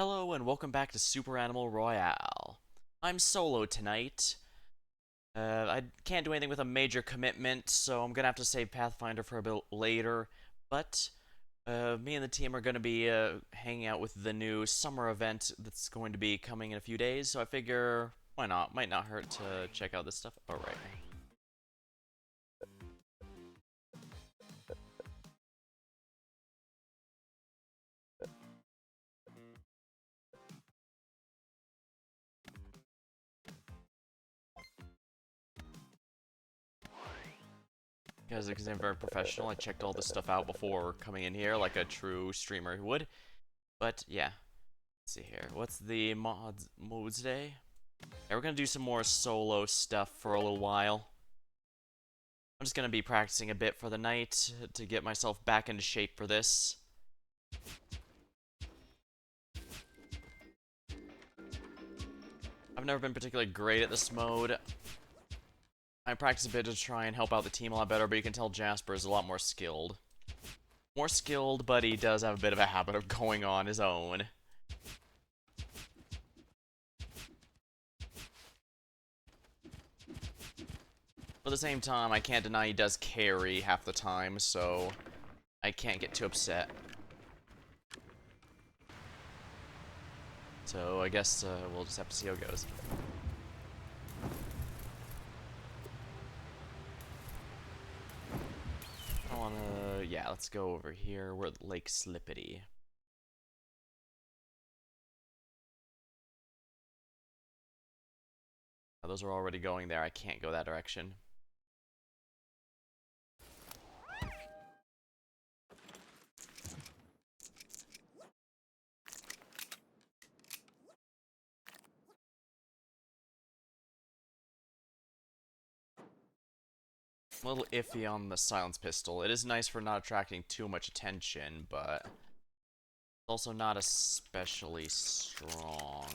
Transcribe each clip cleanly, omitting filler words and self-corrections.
Hello and welcome back to Super Animal Royale. I'm solo tonight. I can't do anything with a major commitment, so I'm gonna have to save Pathfinder for a bit later. But me and the team are gonna be hanging out with the new summer event that's going to be coming in a few days. So I figure, why not? Might not hurt to check out this stuff. All right. You guys are very professional. I checked all this stuff out before coming in here, like a true streamer would. But yeah, let's see here. What's the modes day? Yeah, we're gonna do some more solo stuff for a little while. I'm just gonna be practicing a bit for the night to get myself back into shape for this. I've never been particularly great at this mode. I practice a bit to try and help out the team a lot better, but you can tell Jasper is a lot more skilled. More skilled, but he does have a bit of a habit of going on his own. But at the same time, I can't deny he does carry half the time, so I can't get too upset. So I guess we'll just have to see how it goes. I wanna... yeah, let's go over here. We're at Lake Slippity. Oh, those are already going there. I can't go that direction. I'm a little iffy on the silence pistol. It is nice for not attracting too much attention, but it's also not especially strong.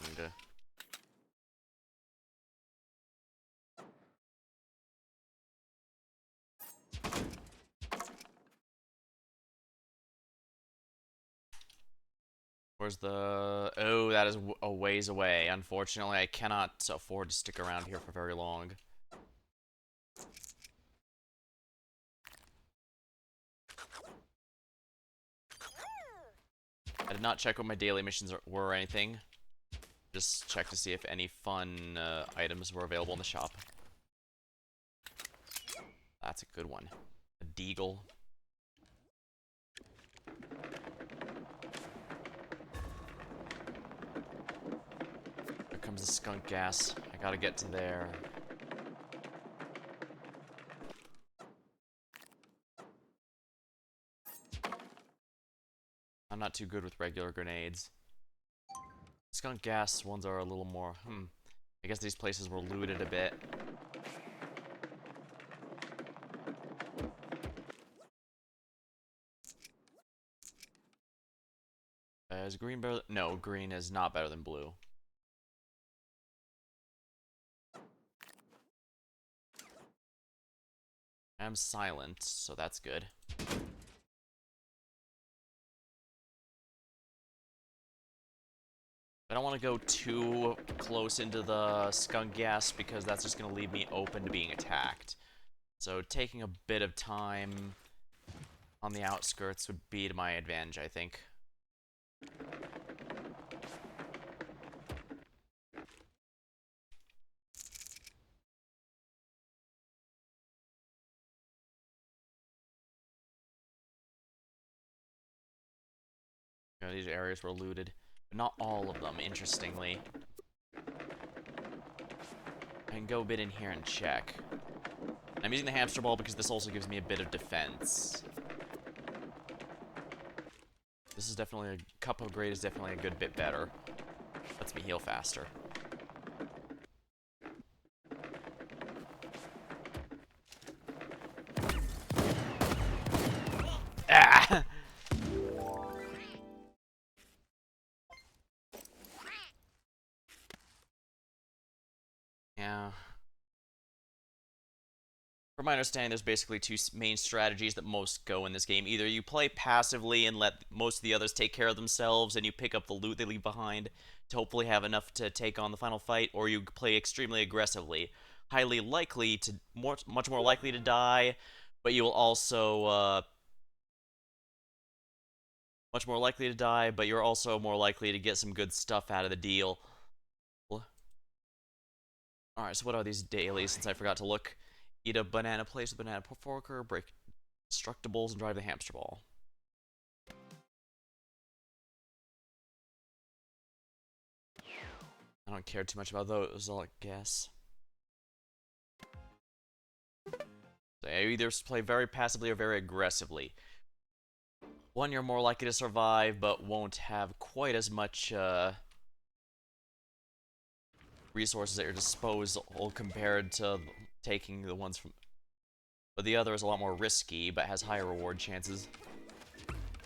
Where's the... oh, that is a ways away. Unfortunately, I cannot afford to stick around here for very long. I did not check what my daily missions were or anything. Just check to see if any fun items were available in the shop. That's a good one. A deagle. Here comes the skunk gas. I gotta get to there. I'm not too good with regular grenades. Skunk gas ones are a little more, I guess these places were looted a bit. Is green better? No, green is not better than blue. I'm silent, so that's good. I don't want to go too close into the skunk gas because that's just going to leave me open to being attacked. So taking a bit of time on the outskirts would be to my advantage, I think. You know, these areas were looted, but not all of them, interestingly. I can go a bit in here and check. I'm using the hamster ball because this also gives me a bit of defense. This is definitely a cup upgrade is definitely a good bit better. Lets me heal faster. Ah! Yeah. For my understanding, there's basically two main strategies that most go in this game. Either you play passively and let most of the others take care of themselves, and you pick up the loot they leave behind to hopefully have enough to take on the final fight, or you play extremely aggressively. Highly likely to, much more likely to die, but you will also, much more likely to die, but you're also more likely to get some good stuff out of the deal. Alright, so what are these dailies, since I forgot to look? Eat a banana, place with banana forker, break destructibles, and drive the hamster ball. I don't care too much about those, I guess. So you either play very passively or very aggressively. One, you're more likely to survive, but won't have quite as much resources at your disposal compared to taking the ones from... But the other is a lot more risky, but has higher reward chances.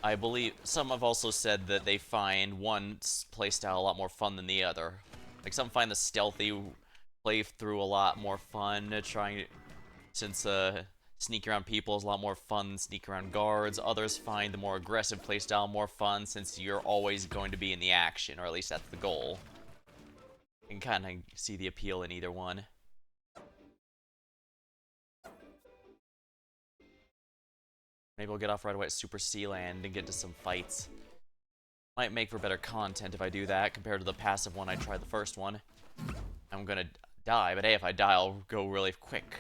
I believe some have also said that they find one playstyle a lot more fun than the other. Like, some find the stealthy playthrough a lot more fun, since sneaking around people is a lot more fun than sneaking around guards. Others find the more aggressive playstyle more fun, since you're always going to be in the action, or at least that's the goal. You can kind of see the appeal in either one. Maybe we'll get off right away at Super Sealand and get to some fights. Might make for better content if I do that, compared to the passive one I tried the first one. I'm gonna die, but hey, if I die, I'll go really quick.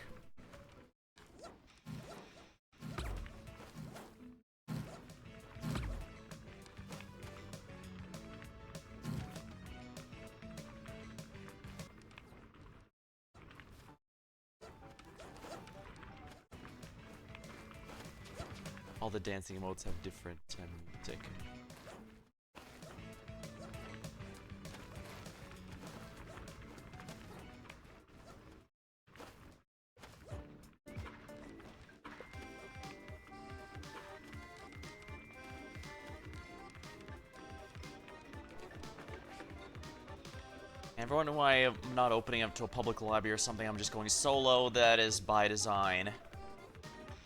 All the dancing emotes have different music. And for wondering why I'm not opening up to a public lobby or something, I'm just going solo. That is by design.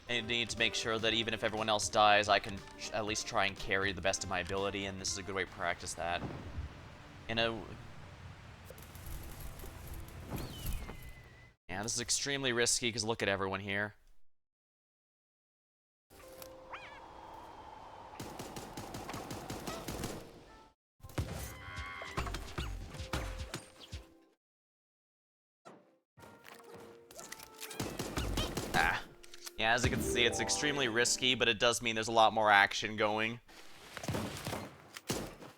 I need to make sure that even if everyone else dies, I can at least try and carry the best of my ability, and this is a good way to practice that. Yeah, this is extremely risky, because look at everyone here. Yeah, as you can see, it's extremely risky, but it does mean there's a lot more action going.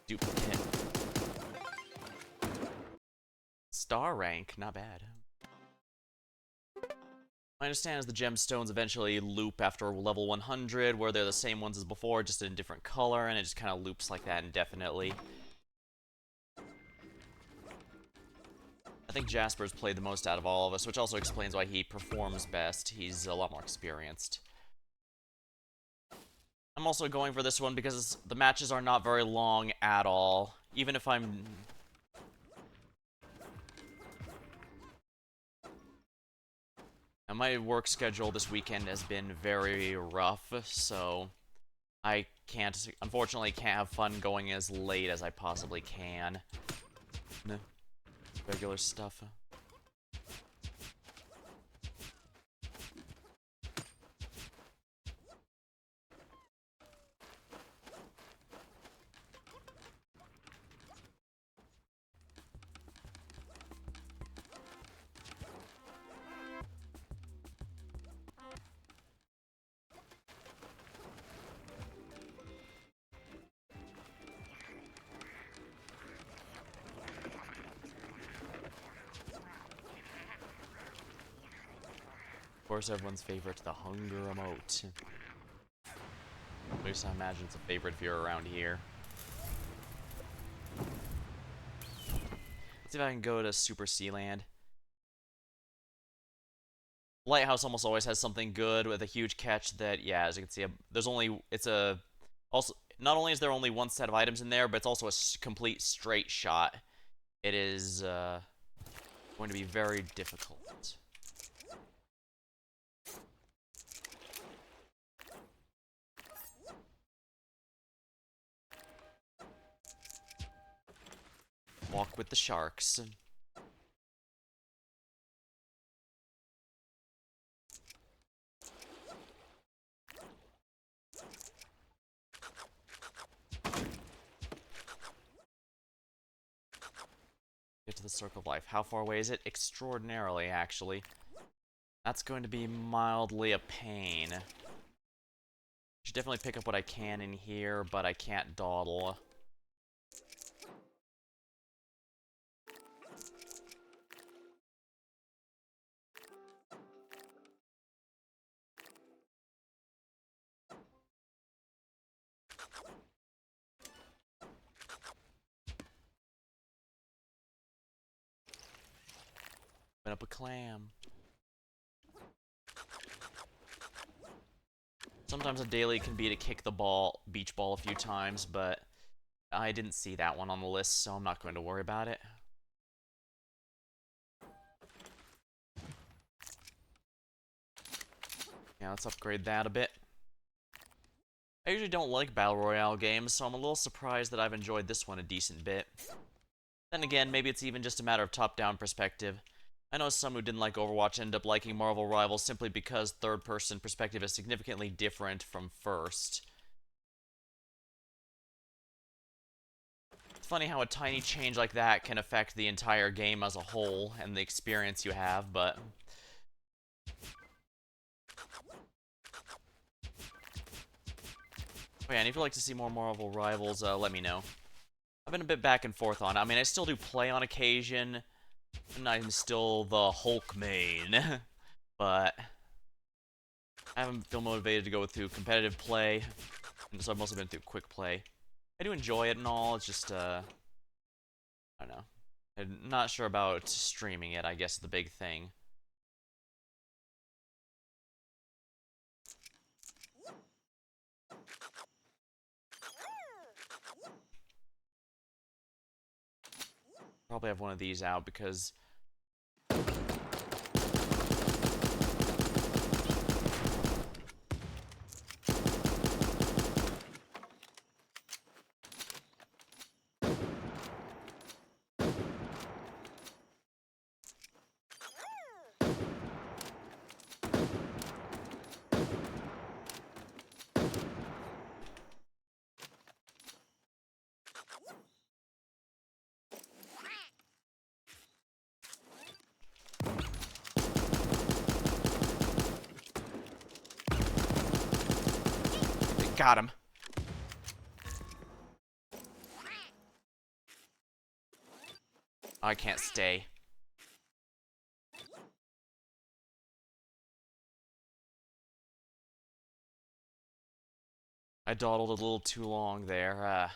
Duplicate. Star rank, not bad. My understanding is the gemstones eventually loop after level 100, where they're the same ones as before, just in a different color, and it just kind of loops like that indefinitely. I think Jasper's played the most out of all of us, which also explains why he performs best. He's a lot more experienced. I'm also going for this one because the matches are not very long at all. Even if and my work schedule this weekend has been very rough, so I unfortunately can't have fun going as late as I possibly can. Regular stuff. Of course, everyone's favorite, the hunger emote. At least I imagine it's a favorite if you're around here. Let's see if I can go to Super Sealand. Lighthouse almost always has something good, with a huge catch that, yeah, as you can see, also, not only is there only one set of items in there, but it's also a complete straight shot. It is going to be very difficult. Walk with the sharks. Get to the circle of life. How far away is it? Extraordinarily, actually. That's going to be mildly a pain. Should definitely pick up what I can in here, but I can't dawdle. Open up a clam. Sometimes a daily can be to kick the beach ball a few times, but I didn't see that one on the list, so I'm not going to worry about it. Yeah, let's upgrade that a bit. I usually don't like Battle Royale games, so I'm a little surprised that I've enjoyed this one a decent bit. Then again, maybe it's even just a matter of top-down perspective. I know some who didn't like Overwatch ended up liking Marvel Rivals simply because third-person perspective is significantly different from first. It's funny how a tiny change like that can affect the entire game as a whole and the experience you have, but... Oh yeah, and if you'd like to see more Marvel Rivals, let me know. I've been a bit back and forth on it. I mean, I still do play on occasion, and I'm still the Hulk main, but I haven't feel motivated to go through competitive play, and so I've mostly been through quick play. I do enjoy it and all, it's just, I don't know. I'm not sure about streaming it, I guess, is the big thing. Probably have one of these out because... Got him. I can't stay. I dawdled a little too long there.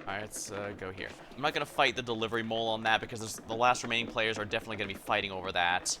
Alright, let's go here. I'm not going to fight the delivery mole on that because the last remaining players are definitely going to be fighting over that.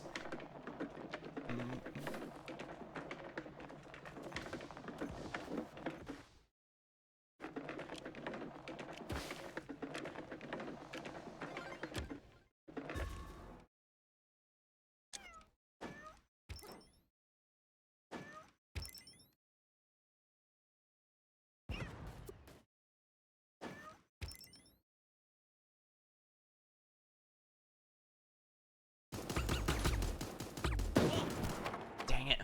Dang it.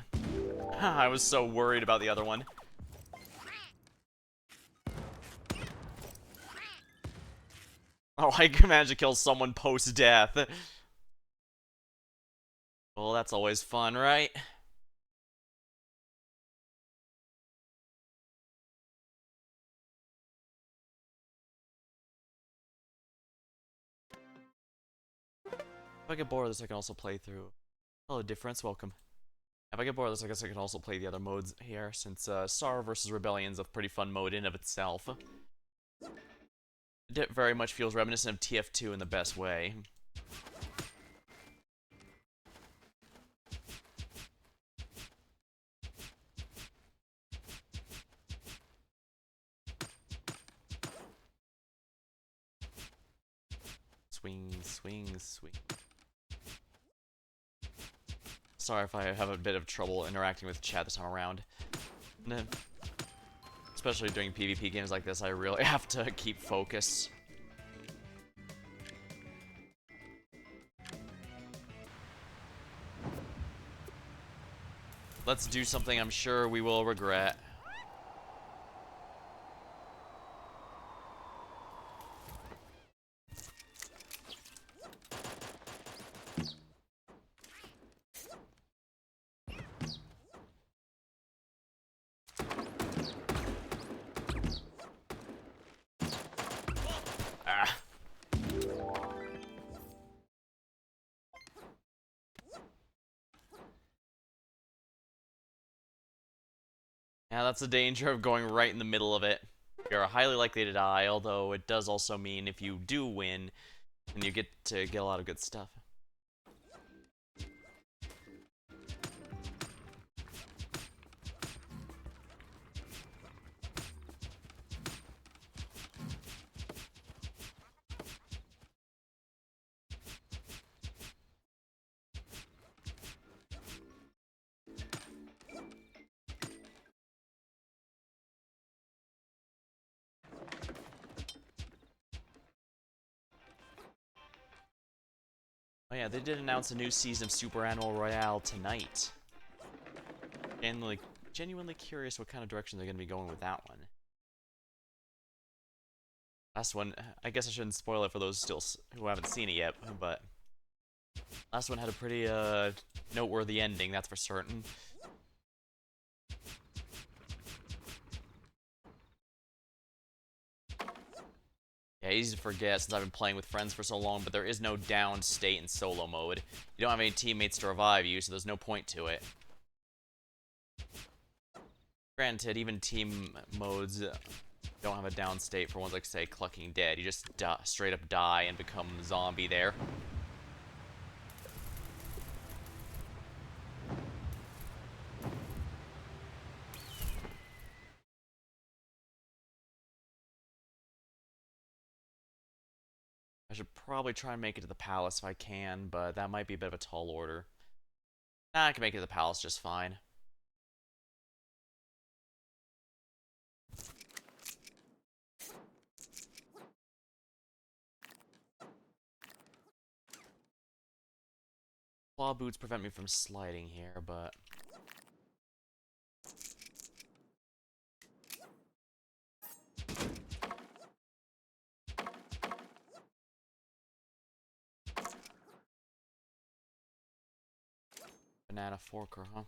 I was so worried about the other one. Oh, I managed to kill someone post-death. Well, that's always fun, right? If I get bored of this, I can also play through... Hello, Difference, welcome. If I get bored of this, I guess I can also play the other modes here, since SAR versus Rebellion's a pretty fun mode in of itself. It very much feels reminiscent of TF2 in the best way. swing, swing, swing. Sorry if I have a bit of trouble interacting with chat this time around. Especially doing PvP games like this, I really have to keep focus. Let's do something I'm sure we will regret. Ah. Yeah, that's the danger of going right in the middle of it. You're highly likely to die, although it does also mean if you do win, then you get to get a lot of good stuff. Oh yeah, they did announce a new season of Super Animal Royale tonight. And like, genuinely curious what kind of direction they're going to be going with that one. Last one, I guess I shouldn't spoil it for those who haven't seen it yet, but last one had a pretty noteworthy ending, that's for certain. Yeah, easy to forget since I've been playing with friends for so long, but there is no down state in solo mode. You don't have any teammates to revive you, so there's no point to it. Granted, even team modes don't have a down state for ones like, say, Clucking Dead. You just straight up die and become a zombie there. I should probably try and make it to the palace if I can, but that might be a bit of a tall order. Nah, I can make it to the palace just fine. Claw boots prevent me from sliding here, but... Banana forker, huh?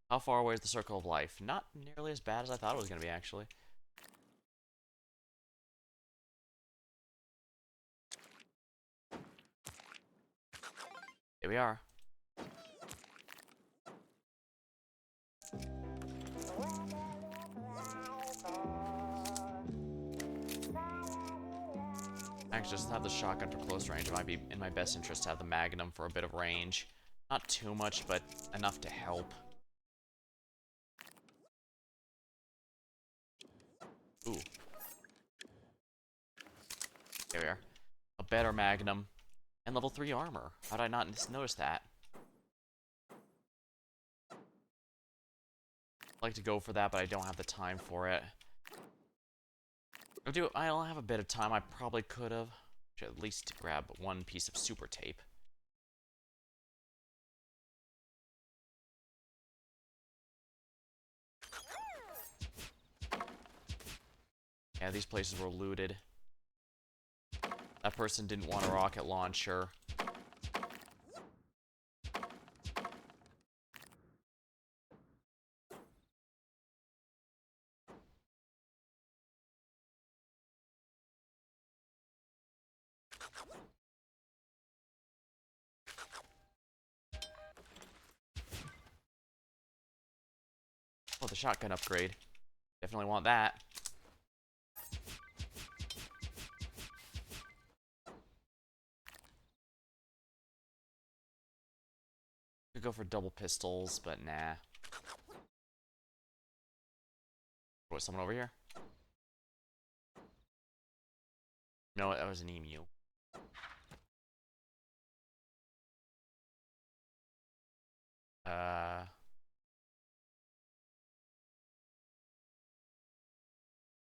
How far away is the Circle of Life? Not nearly as bad as I thought it was going to be, actually. Here we are. Actually, just have the shotgun for close range. It might be in my best interest to have the Magnum for a bit of range. Not too much, but enough to help. Ooh. There we are. A better Magnum. And level 3 armor. How did I not notice that? I'd like to go for that, but I don't have the time for it. I'll have a bit of time. I probably could have. Should at least grab one piece of super tape. Yeah, these places were looted. That person didn't want a rocket launcher. Oh, the shotgun upgrade. Definitely want that. Could go for double pistols, but nah. What, someone over here? No, that was an emu. Uh,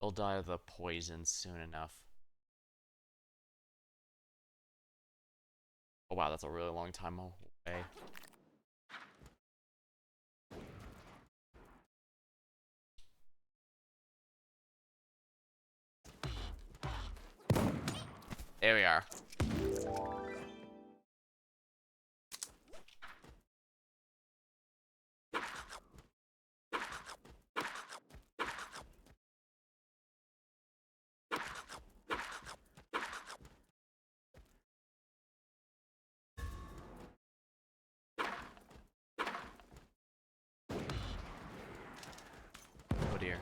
they'll die of the poison soon enough. Oh wow, that's a really long time away. There we are. Oh dear.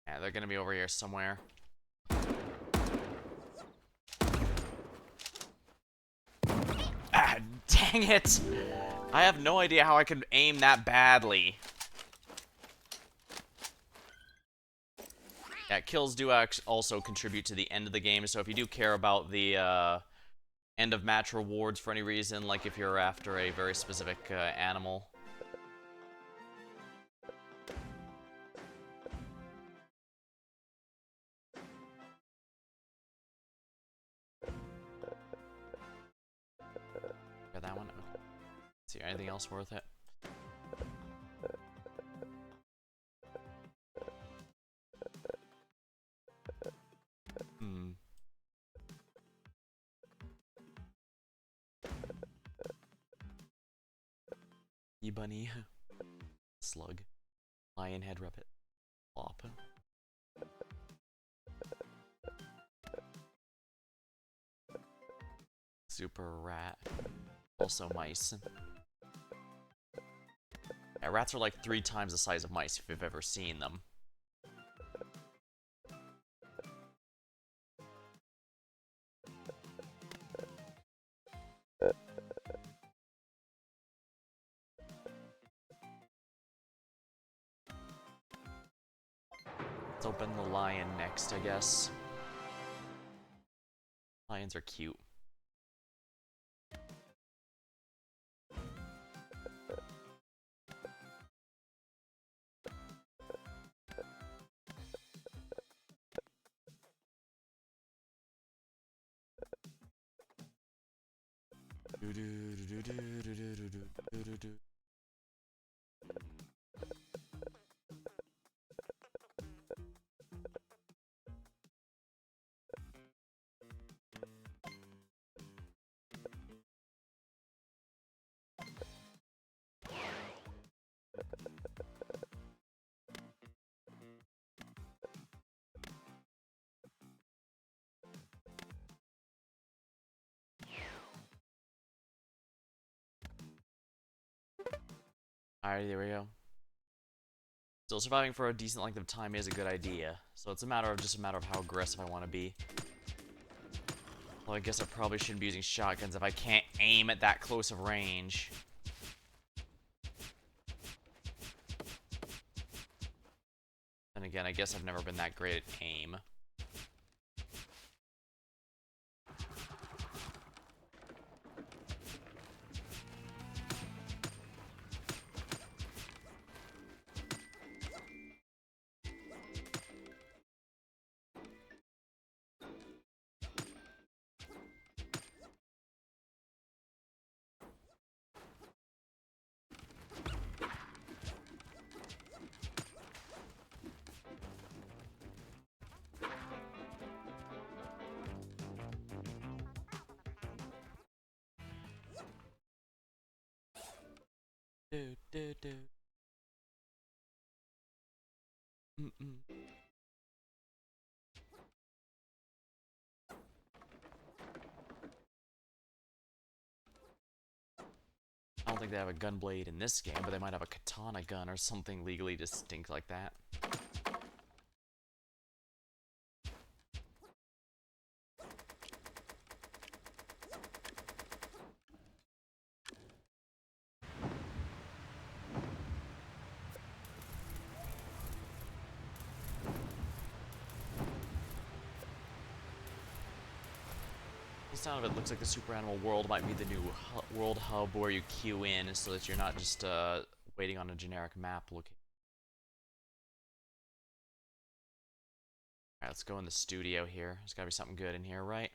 Yeah, they're gonna be over here somewhere. Ah, dang it! I have no idea how I could aim that badly. Yeah, kills do also contribute to the end of the game, so if you do care about the end of match rewards for any reason, like if you're after a very specific animal. Got that one? Okay. Let's see, anything else worth it? Hmm. E-bunny. Slug. Lionhead rabbit. Flop. Super rat. Also mice. Yeah, rats are like 3 times the size of mice if you've ever seen them. Let's open the lion next, I guess. Lions are cute. Alright, there we go. Still surviving for a decent length of time is a good idea. So it's just a matter of how aggressive I want to be. Well, I guess I probably shouldn't be using shotguns if I can't aim at that close of range. Then again, I guess I've never been that great at aim. Do, do, do. Mm-mm. I don't think they have a gun blade in this game, but they might have a katana gun or something legally distinct like that. The sound of it looks like the Super Animal World might be the new world hub where you queue in so that you're not just waiting on a generic map location. Alright, let's go in the studio here. There's gotta be something good in here, right?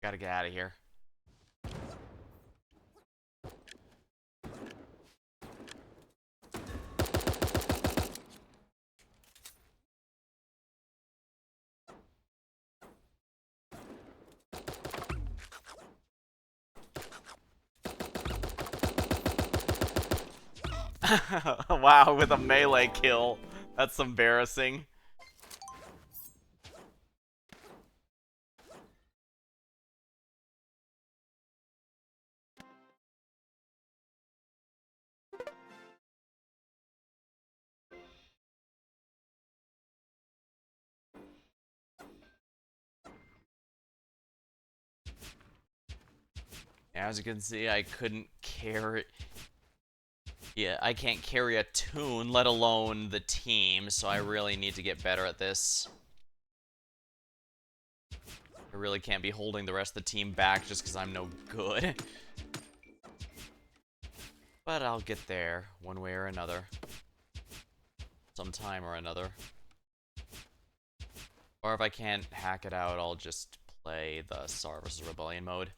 Gotta get out of here. Wow, with a melee kill. That's embarrassing. As you can see, I couldn't carry... Yeah, I can't carry a toon, let alone the team, so I really need to get better at this. I really can't be holding the rest of the team back just because I'm no good. But I'll get there, one way or another. Sometime or another. Or if I can't hack it out, I'll just play the SAR vs. Rebellion mode.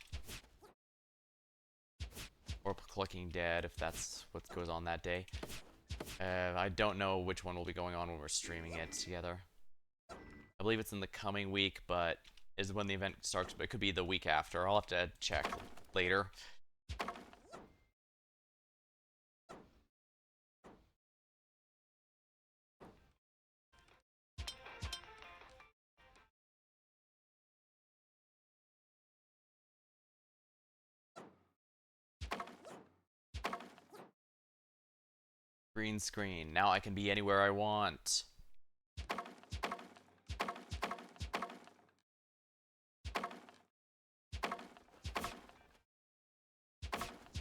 Or Collecting Dead, if that's what goes on that day. I don't know which one will be going on when we're streaming it together. I believe it's in the coming week, but is when the event starts, but it could be the week after. I'll have to check later. Green screen. Now I can be anywhere I want.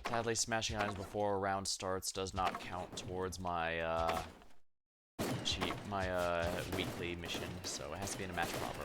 Sadly, smashing items before a round starts does not count towards my weekly mission, so it has to be in a match proper.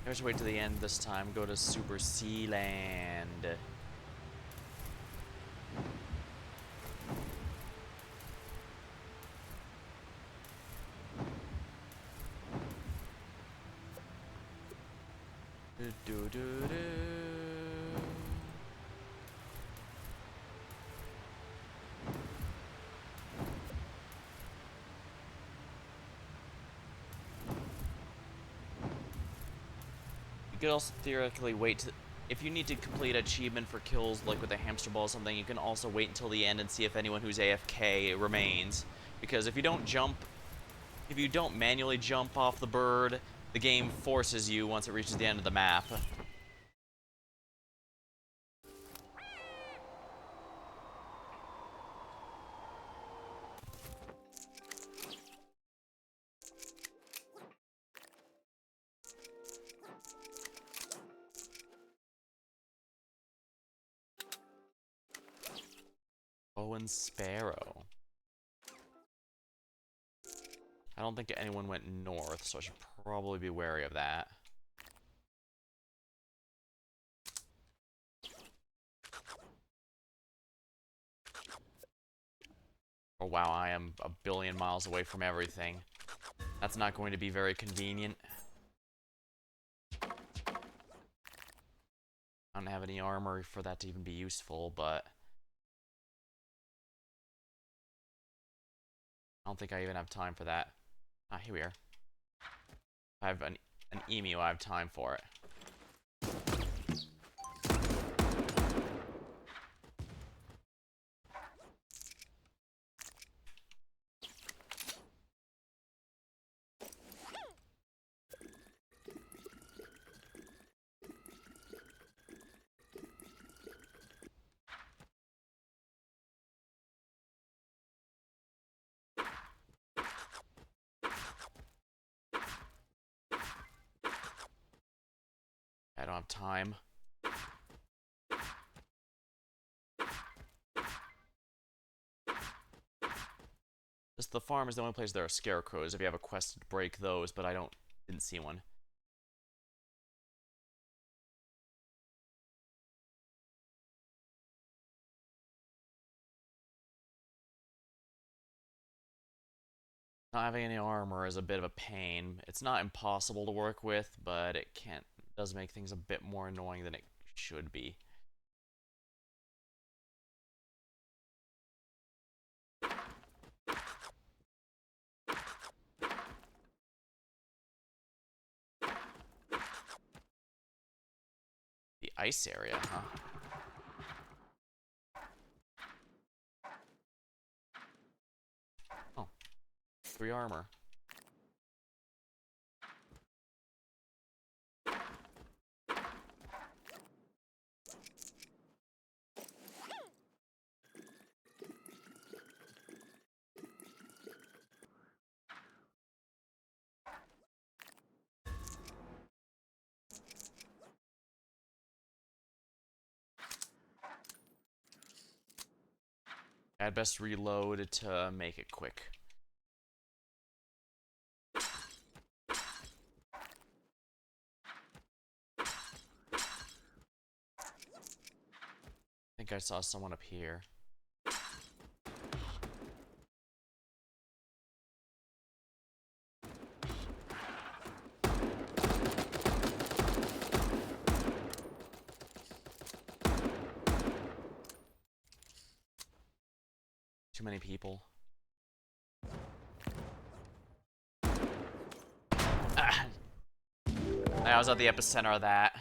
There's wait to the end this time. Go to Super Sea Land. You could also theoretically wait to, if you need to complete an achievement for kills like with a hamster ball or something, you can also wait until the end and see if anyone who's AFK remains. Because if you don't manually jump off the bird, the game forces you once it reaches the end of the map. Owen Sparrow. I don't think anyone went north, so I should probably be wary of that. Oh wow, I am a billion miles away from everything. That's not going to be very convenient. I don't have any armor for that to even be useful, but I don't think I even have time for that. Ah, here we are. I have an emu, I have time for it. I don't have time. The farm is the only place there are scarecrows if you have a quest to break those, but I didn't see one. Not having any armor is a bit of a pain. It's not impossible to work with, but it does make things a bit more annoying than it should be. The ice area, huh? Oh. 3 armor. I'd best reload to make it quick. I think I saw someone up here. Too many people. Ah. I was at the epicenter of that.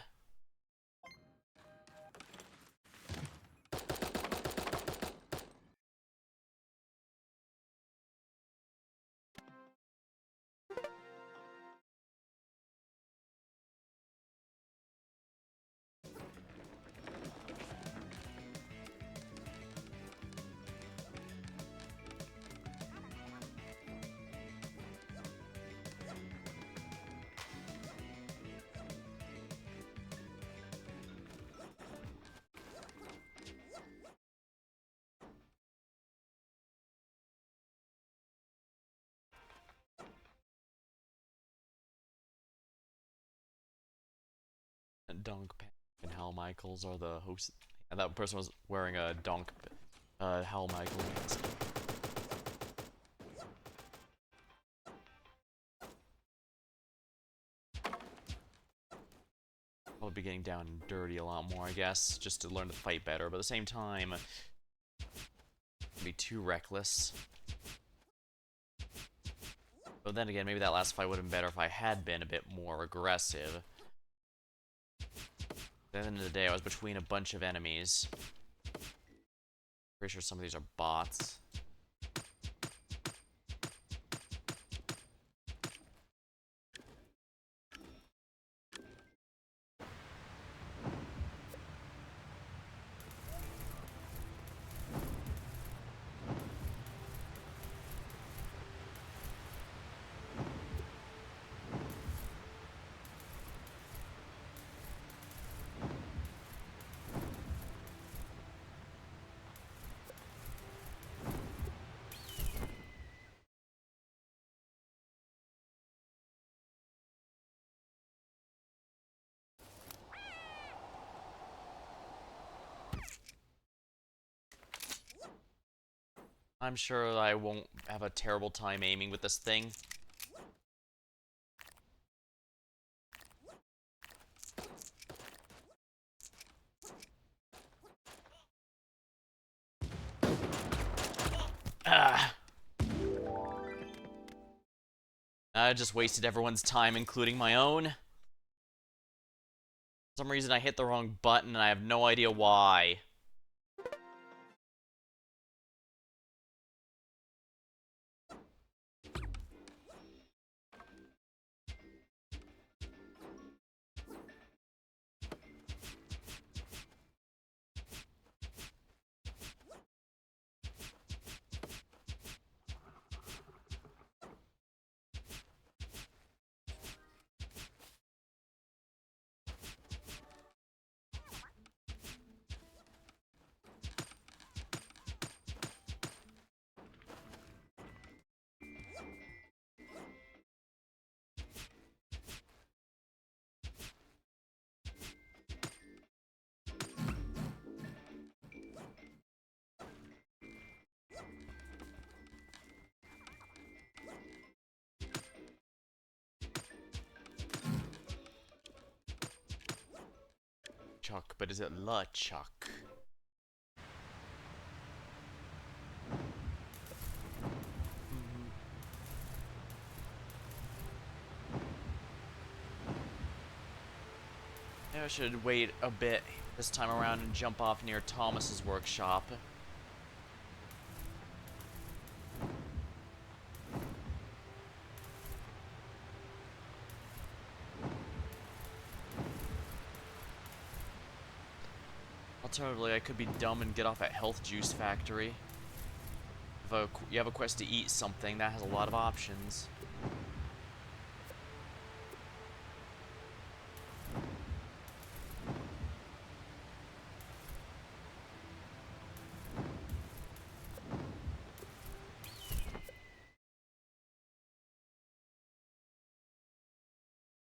Dunk and Hal Michaels are the hosts. And that person was wearing a Dunk Hal Michaels mask. I'll be getting down and dirty a lot more, I guess, just to learn to fight better, but at the same time, be too reckless. But then again, maybe that last fight would have been better if I had been a bit more aggressive. At the end of the day, I was between a bunch of enemies. Pretty sure some of these are bots. I'm sure I won't have a terrible time aiming with this thing. Ah! I just wasted everyone's time, including my own. For some reason I hit the wrong button and I have no idea why. Chuck, but is it LeChuck? Maybe I should wait a bit this time around and jump off near Thomas's workshop. Alternatively, I could be dumb and get off at Health Juice Factory. If you have a quest to eat something, that has a lot of options.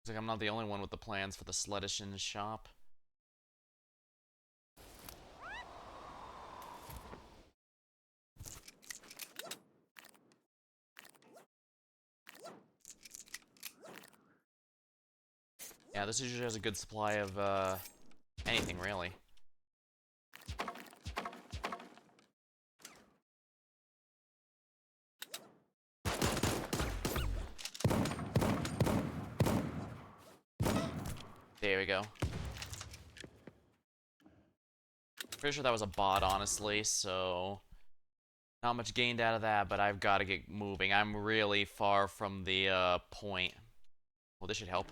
Looks like I'm not the only one with the plans for the Sledishin shop. Yeah, this usually has a good supply of, anything, really. There we go. Pretty sure that was a bot, honestly, so... Not much gained out of that, but I've got to get moving. I'm really far from the, point. Well, this should help.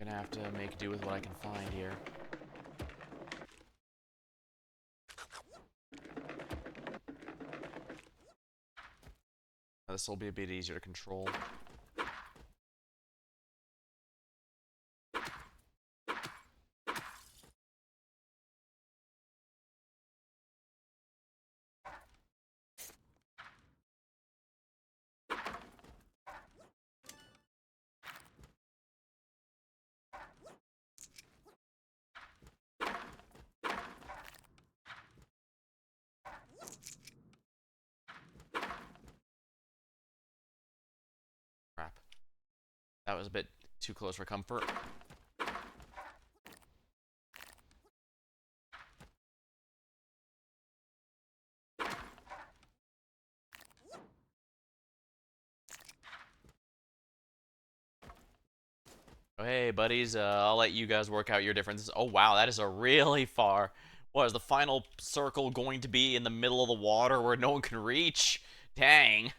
Gonna have to make do with what I can find here. This will be a bit easier to control. Crap. That was a bit too close for comfort. Oh, hey, buddies, I'll let you guys work out your differences. Oh, wow, that is a really far... What, is the final circle going to be in the middle of the water where no one can reach? Dang.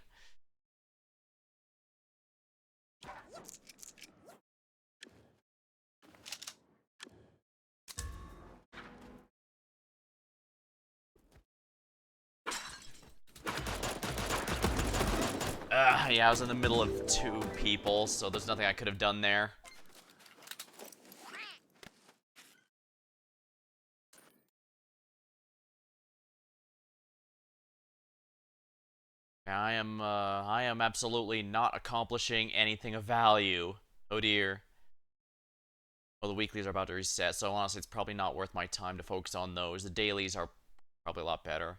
Yeah, I was in the middle of two people, so there's nothing I could have done there. I am absolutely not accomplishing anything of value. Oh dear. Well, the weeklies are about to reset, so honestly, it's probably not worth my time to focus on those. The dailies are probably a lot better.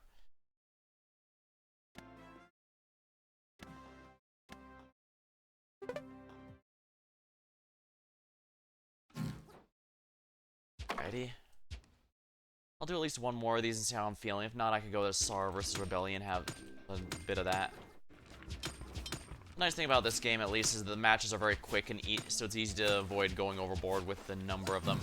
Alrighty. I'll do at least one more of these and see how I'm feeling. If not, I could go to SAR versus Rebellion, have a bit of that. The nice thing about this game, at least, is the matches are very quick and so it's easy to avoid going overboard with the number of them.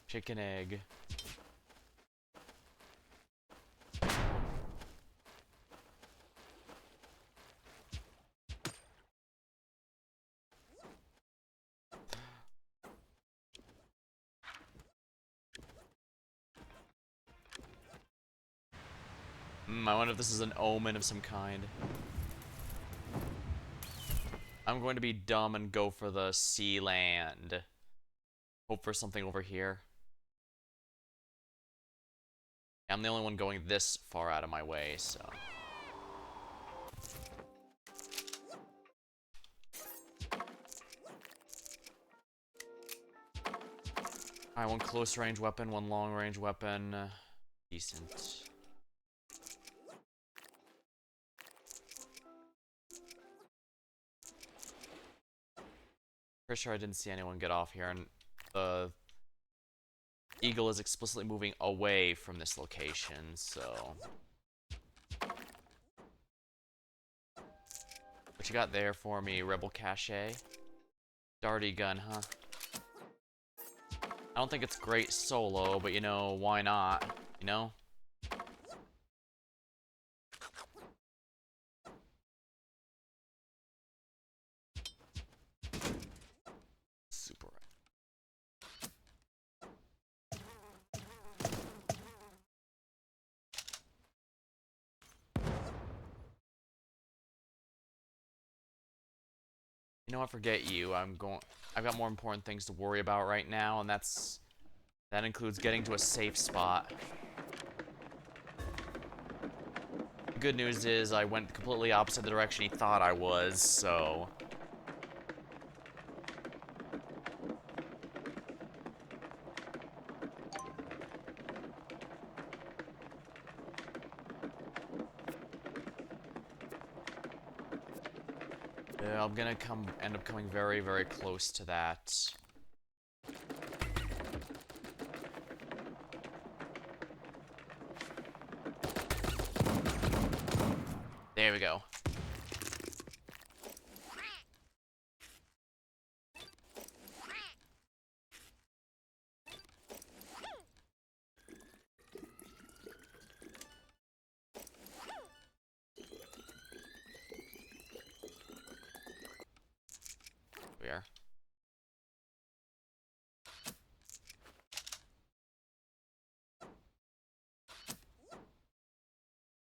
Chicken egg. I wonder if this is an omen of some kind. I'm going to be dumb and go for the sea land. Hope for something over here. I'm the only one going this far out of my way, so... Alright, one close range weapon, one long range weapon. Decent. Pretty sure I didn't see anyone get off here, and the eagle is explicitly moving away from this location, so... What you got there for me, Rebel Cache? Darty gun, huh? I don't think it's great solo, but you know, why not? You know? Super. You know what, forget you. I've got more important things to worry about right now, and that includes getting to a safe spot. The good news is I went completely opposite the direction he thought I was, so... Yeah, I'm gonna end up coming very, very close to that. There we go. We are.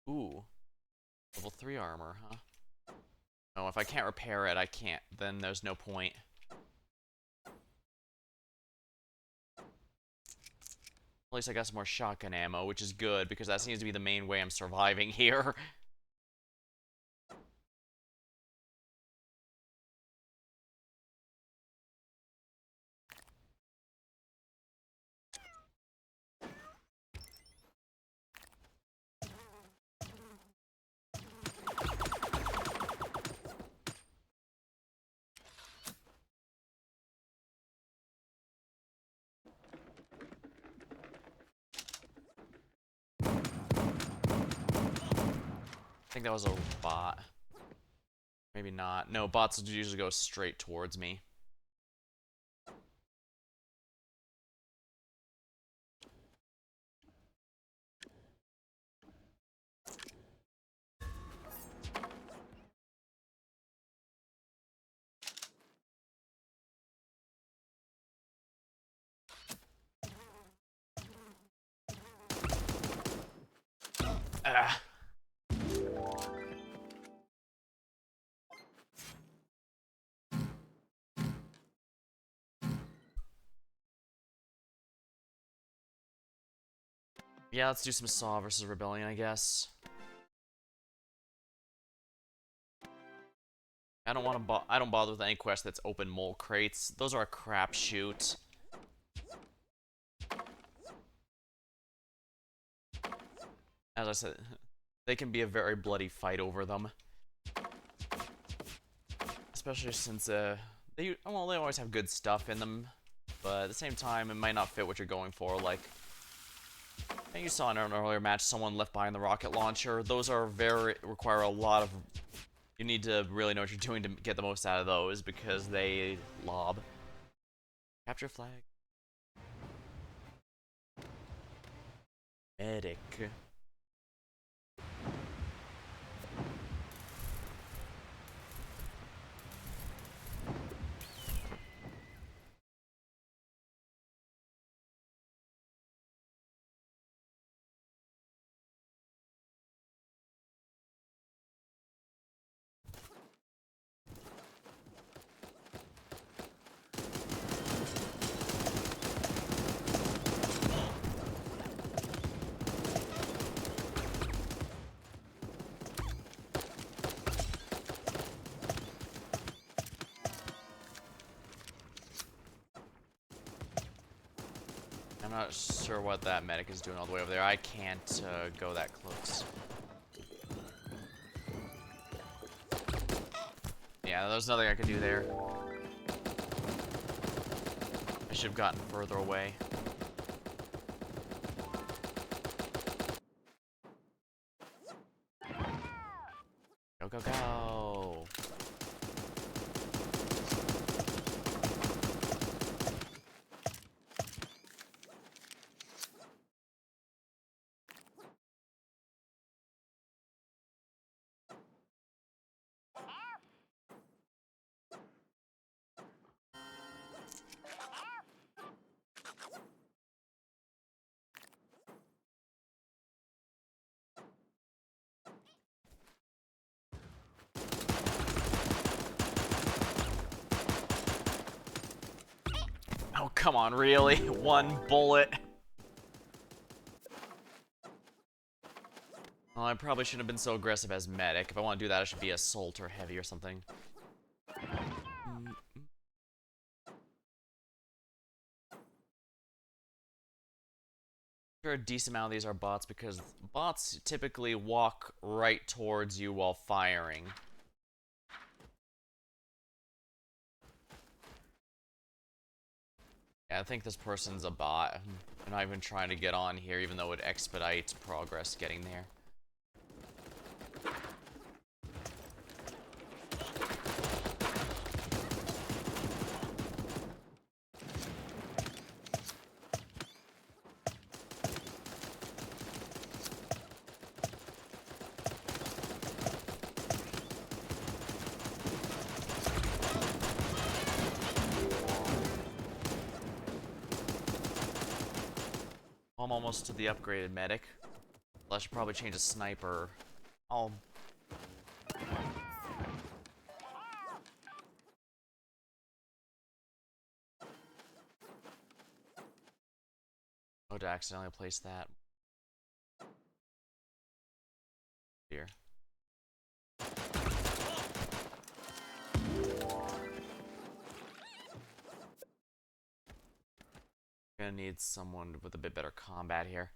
Ooh. Level 3 armor, huh? Oh, if I can't repair it, I can't. Then there's no point. At least I got some more shotgun ammo, which is good, because that seems to be the main way I'm surviving here. think that was a bot. Maybe not. No, bots usually go straight towards me. Ah. Yeah, let's do some SAW versus Rebellion, I guess. I don't bother with any quest that's open mole crates. Those are a crapshoot. As I said, they can be a very bloody fight over them. Especially since they always have good stuff in them, but at the same time it might not fit what you're going for. Like you saw in an earlier match, someone left behind the rocket launcher. Those are require a lot of. You need to really know what you're doing to get the most out of those because they lob. Capture flag. Medic. I'm not sure what that medic is doing all the way over there. I can't go that close. Yeah, there's nothing I could do there. I should have gotten further away. Go, go, go! Oh, come on, really? One bullet? Well, I probably shouldn't have been so aggressive as medic. If I want to do that, I should be assault or heavy or something. Sure, a decent amount of these are bots because bots typically walk right towards you while firing. Yeah, I think this person's a bot. I'm not even trying to get on here, even though it expedites progress getting there. I'm almost to the upgraded medic. Well, I should probably change a sniper. Oh. Oh, to accidentally place that. Here. Gonna need someone with a bit better combat here.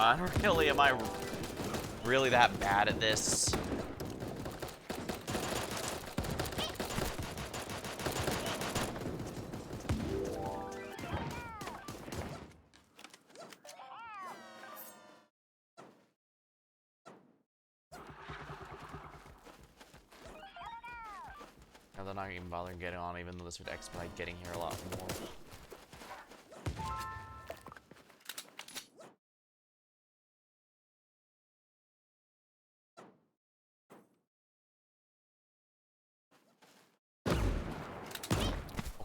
on, really? Am I really that bad at this? No, they're not even bothering getting on, even though this would expedite getting here a lot more.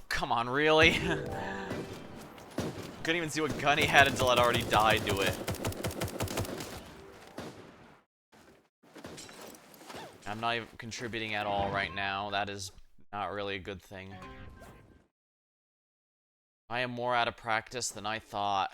Come on, really? Couldn't even see what gun he had until I'd already died to it. I'm not even contributing at all right now. That is not really a good thing. I am more out of practice than I thought.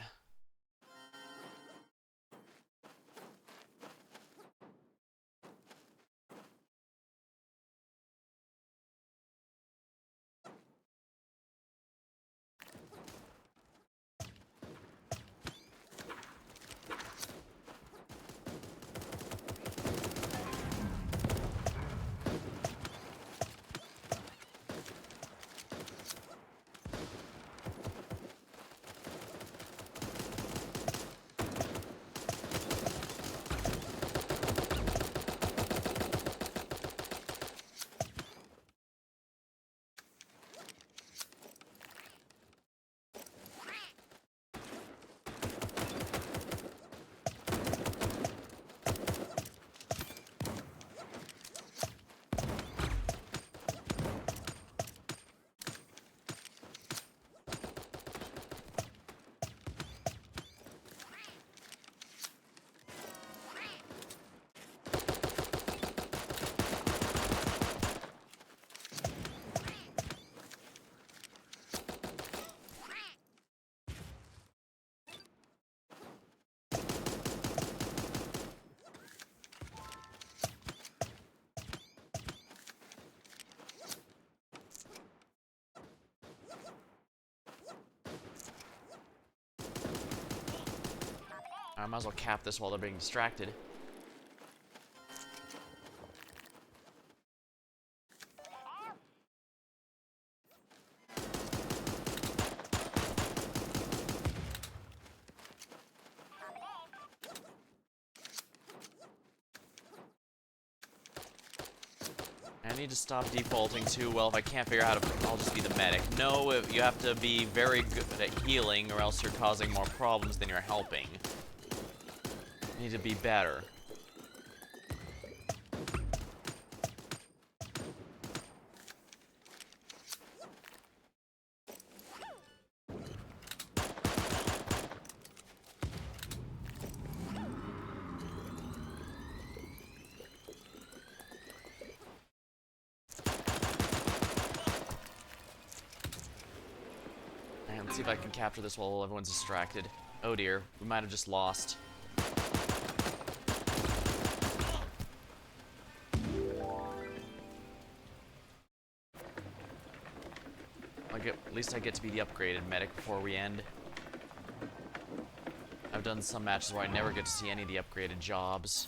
I might as well cap this while they're being distracted. I need to stop defaulting too. Well, if I can't figure out how to, I'll just be the medic. No, you have to be very good at healing or else you're causing more problems than you're helping. You need to be better. And let's see if I can capture this while everyone's distracted. Oh dear, we might have just lost. At least I get to be the upgraded medic before we end. I've done some matches where I never get to see any of the upgraded jobs.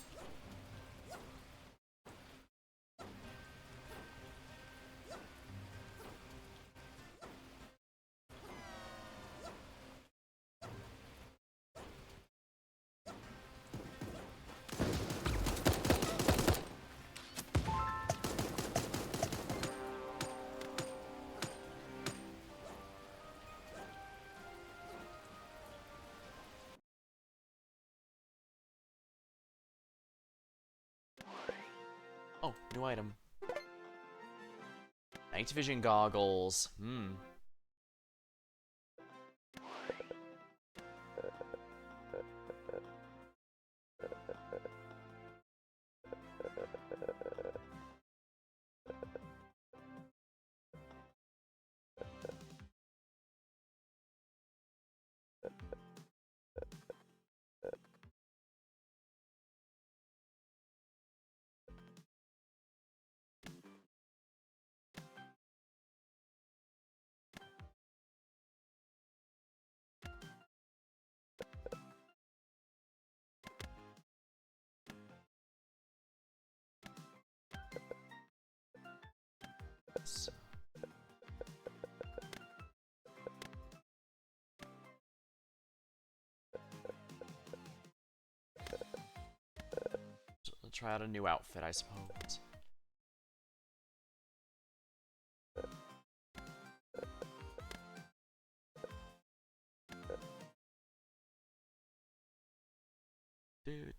Oh, new item. Night vision goggles. try out a new outfit, I suppose. Dude.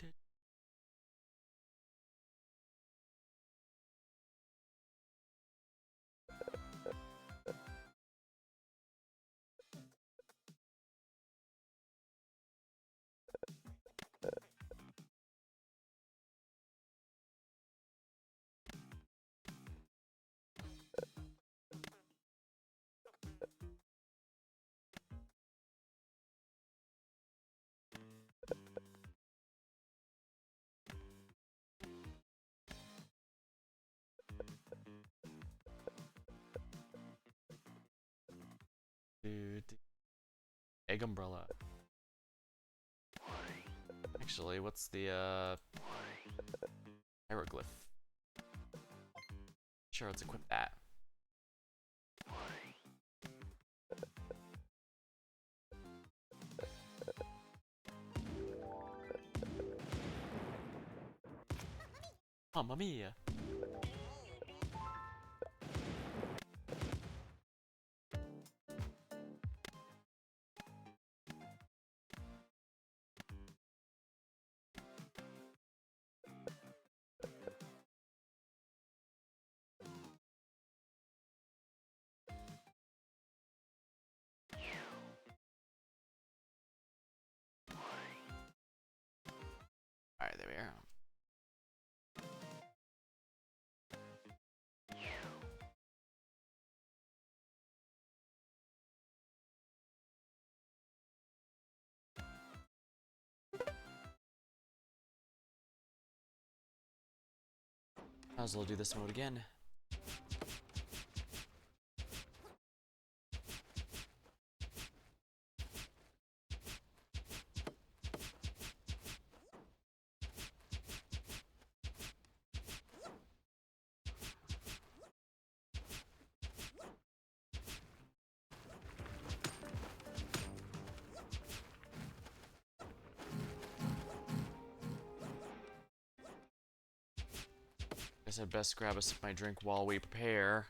Dude. Egg umbrella. Actually, what's the hieroglyph? Sure, let's equip that. Mamma mia! Alright, there we are. Might as well do this mode again. Guess I'd best grab a sip of my drink while we prepare.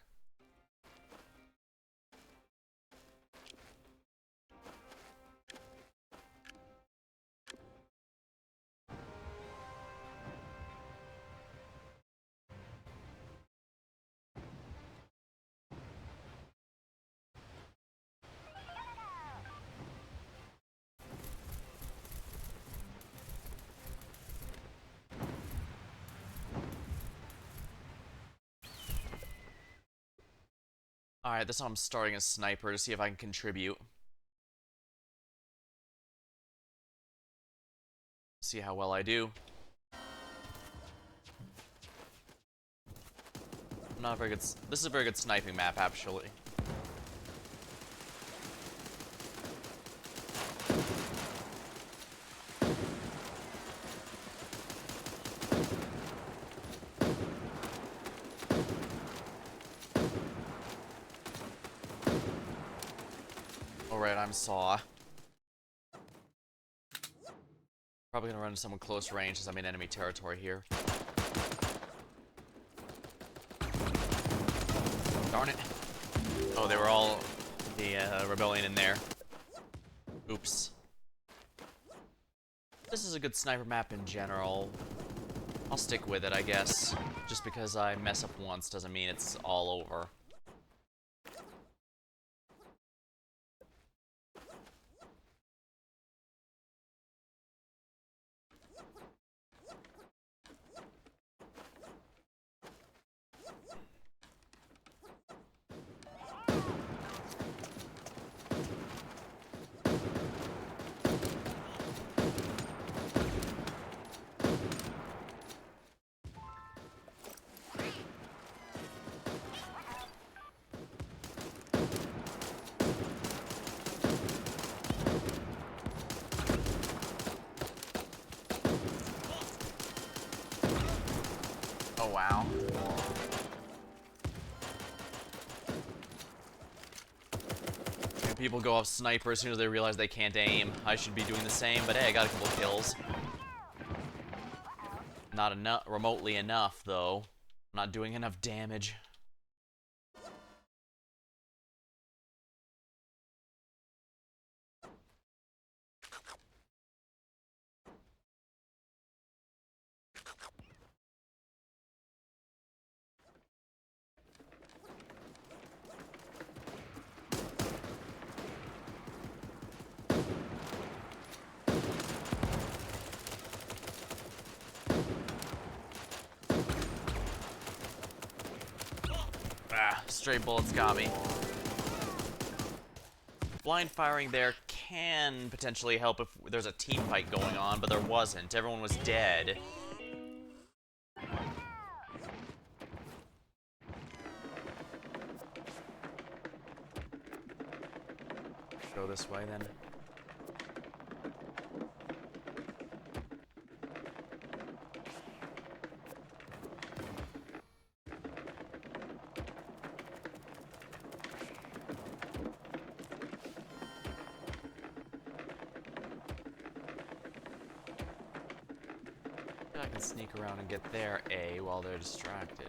Alright, this time I'm starting as sniper to see if I can contribute. See how well I do. I'm not very good. This is a very good sniping map, actually. Alright, I'm SAR. Probably gonna run into someone close range as I'm in enemy territory here. Darn it. Oh, they were all the rebellion in there. Oops. This is a good sniper map in general. I'll stick with it, I guess. Just because I mess up once doesn't mean it's all over. Oh, wow. People go off sniper as soon as they realize they can't aim. I should be doing the same, but hey, I got a couple kills. Not enough, remotely enough, though. I'm not doing enough damage. Ah, stray bullets got me. Blind firing there can potentially help if there's a team fight going on, but there wasn't. Everyone was dead. Go this way then. I can sneak around and get their A while they're distracted.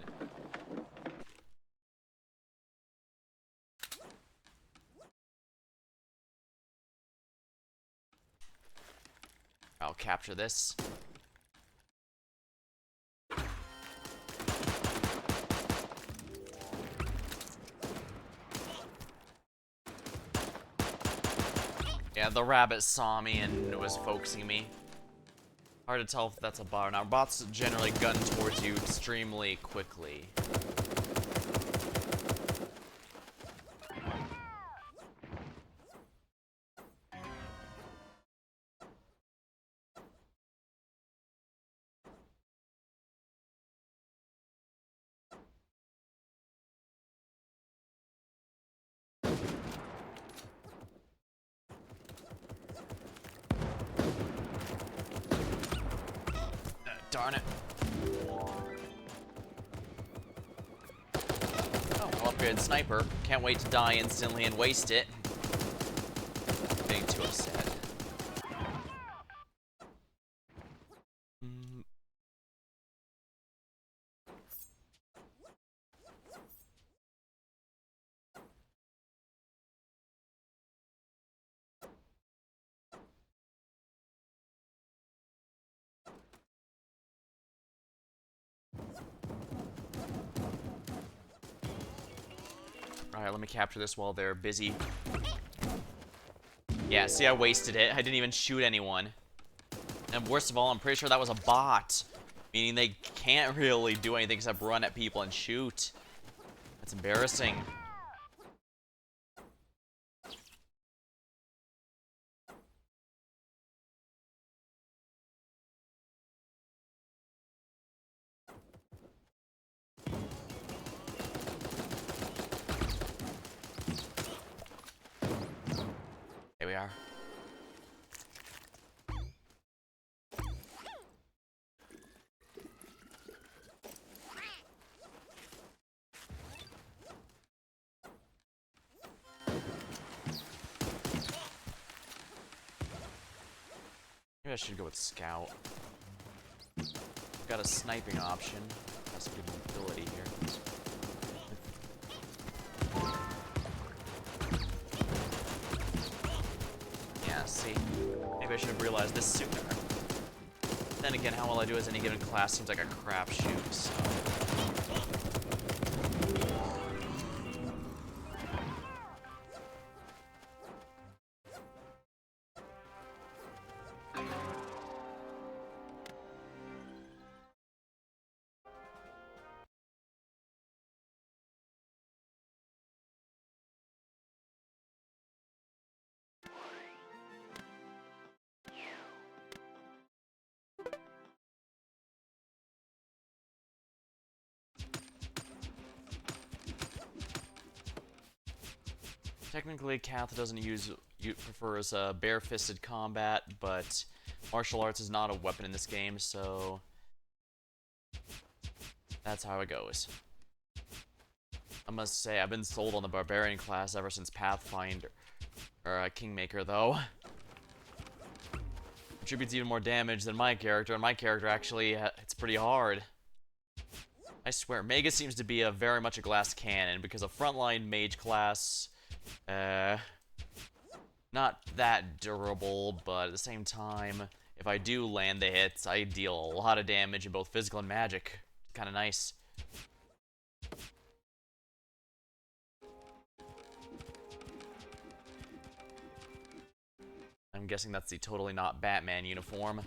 I'll capture this. Yeah, the rabbit saw me and was focusing me. Hard to tell if that's a bot or not. Bots generally gun towards you extremely quickly. Darn it. Oh, well, upgraded sniper. Can't wait to die instantly and waste it. Getting too upset. Alright, let me capture this while they're busy. Yeah, see, I wasted it. I didn't even shoot anyone. And worst of all, I'm pretty sure that was a bot. Meaning they can't really do anything except run at people and shoot. That's embarrassing. Here we are. Maybe I should go with Scout. Got a sniping option. That's a good mobility here. Yeah, see? Maybe I should have realized this sooner. Then again, how well I do as any given class seems like a crapshoot, so... Technically, Kath doesn't prefers bare-fisted combat, but martial arts is not a weapon in this game, so that's how it goes. I must say, I've been sold on the barbarian class ever since Pathfinder, or Kingmaker, though. contributes even more damage than my character, and my character actually it's pretty hard. I swear, Mega seems to be very much a glass cannon, because a frontline mage class, not that durable, but at the same time, if I do land the hits, I deal a lot of damage in both physical and magic. Kind of nice. I'm guessing that's the totally not Batman uniform.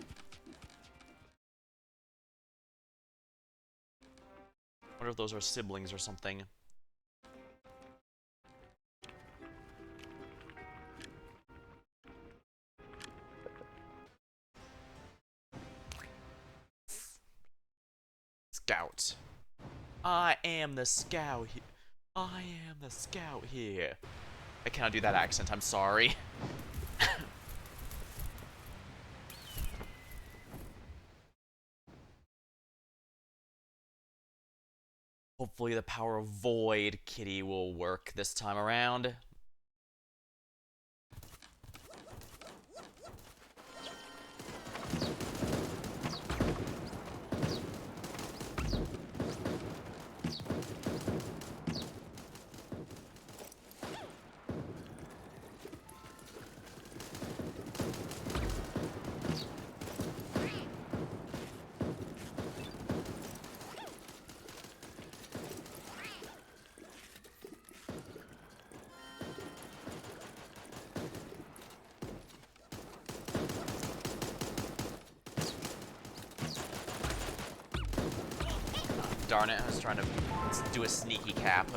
I wonder if those are siblings or something. Scout. I am the scout here. I am the scout here. I cannot do that accent, I'm sorry. Hopefully the power of Void Kitty will work this time around. Darn it, I was trying to do a sneaky cap.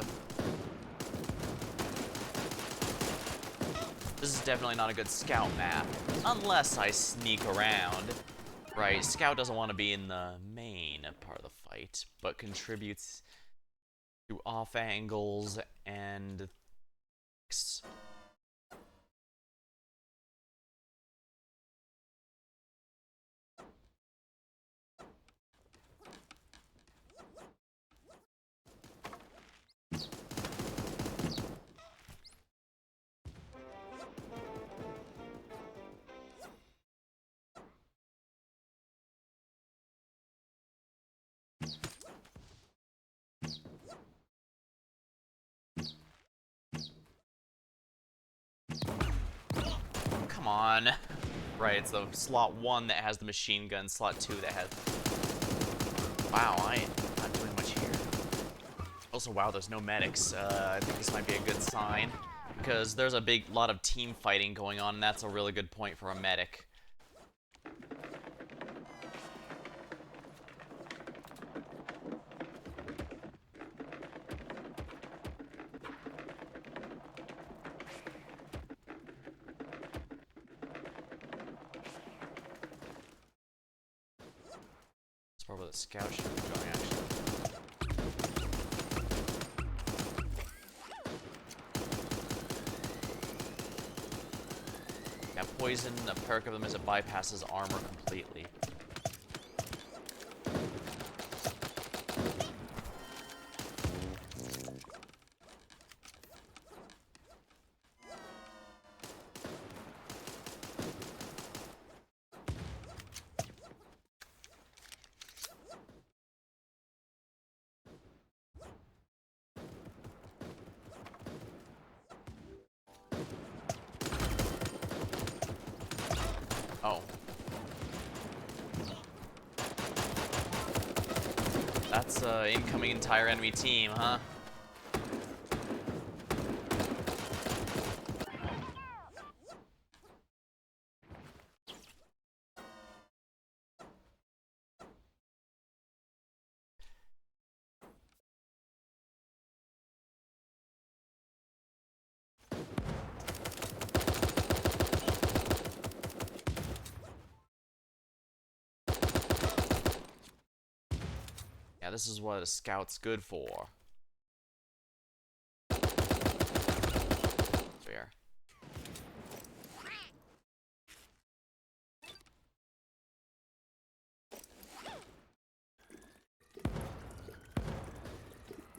This is definitely not a good scout map, unless I sneak around. Right, scout doesn't want to be in the main part of the fight, but contributes to off angles and... Come on. Right, it's the slot 1 that has the machine gun, slot 2 that has... Wow, I am not doing much here. Also, wow, there's no medics. I think this might be a good sign, because there's a lot of team fighting going on, and that's a really good point for a medic. That's probably where the scout should be going, actually. Yeah, poison, a perk of them is it bypasses armor completely. Oh. That's incoming entire enemy team, huh? Yeah, this is what a scout's good for. Fair.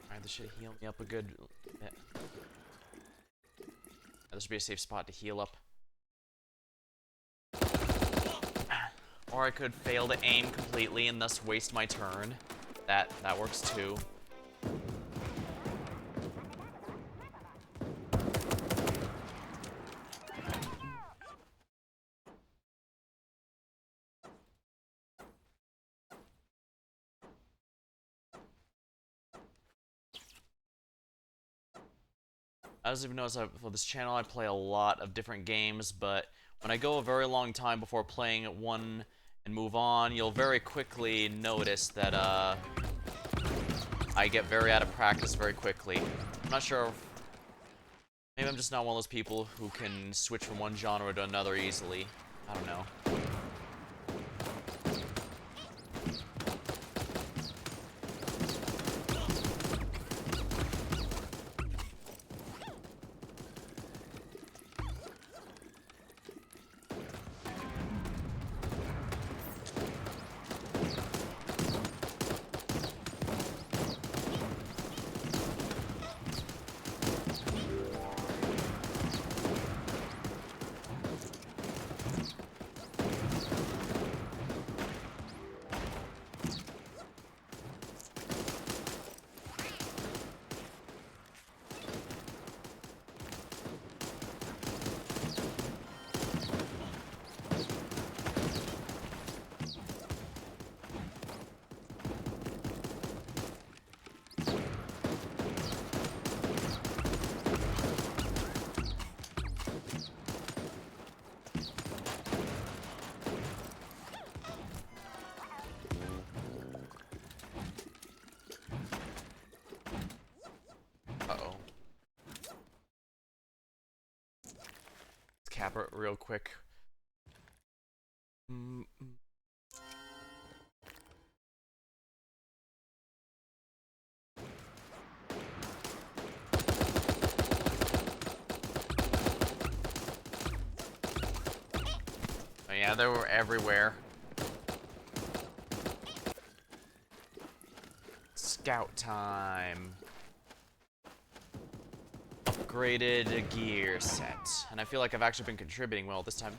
Alright, this should heal me up a good bit. This should be a safe spot to heal up. Or I could fail to aim completely and thus waste my turn. That works too. As you've noticed, for this channel I play a lot of different games, but when I go a very long time before playing one and move on, you'll very quickly notice that I get very out of practice very quickly. I'm not sure if... Maybe I'm just not one of those people who can switch from one genre to another easily. I don't know. Uh-oh. Let's cap it real quick. Oh, yeah, they were everywhere. Scout time. Upgraded gear set. And I feel like I've actually been contributing well this time.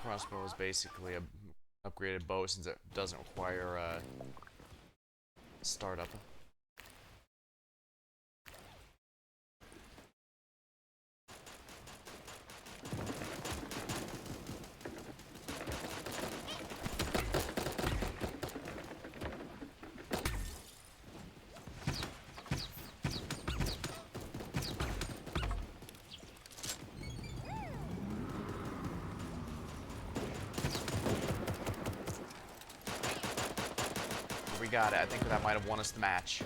Crossbow is basically a upgraded bow since it doesn't require startup. We got it. I think that might have won us the match.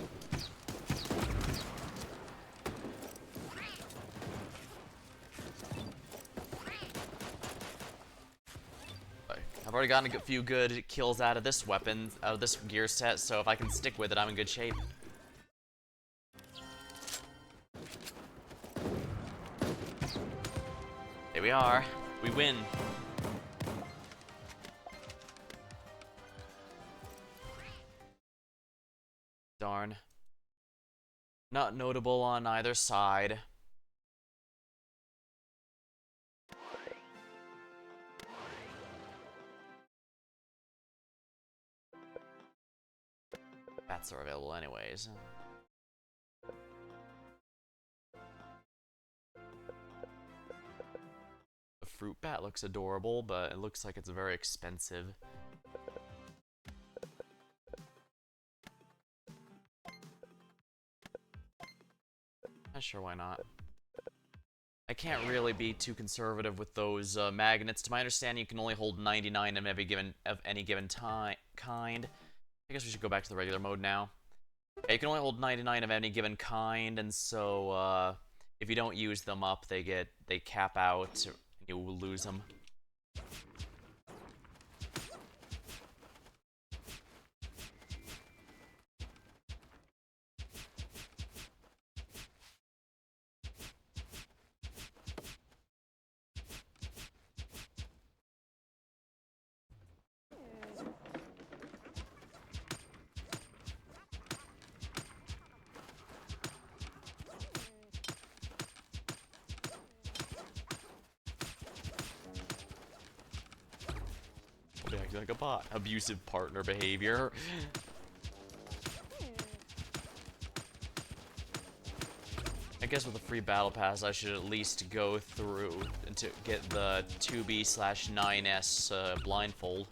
I've already gotten a few good kills out of this weapon, out of this gear set, so if I can stick with it, I'm in good shape. Here we are. We win. Darn. Not notable on either side. Bats are available anyways. The fruit bat looks adorable, but it looks like it's very expensive. Not sure why not. I can't really be too conservative with those magnets. To my understanding, you can only hold 99 of any given kind. I guess we should go back to the regular mode now. Yeah, you can only hold 99 of any given kind, and so if you don't use them up, they cap out, and you will lose them. like a bot. Abusive partner behavior. I guess with a free battle pass, I should at least go through to get the 2B/9S blindfold.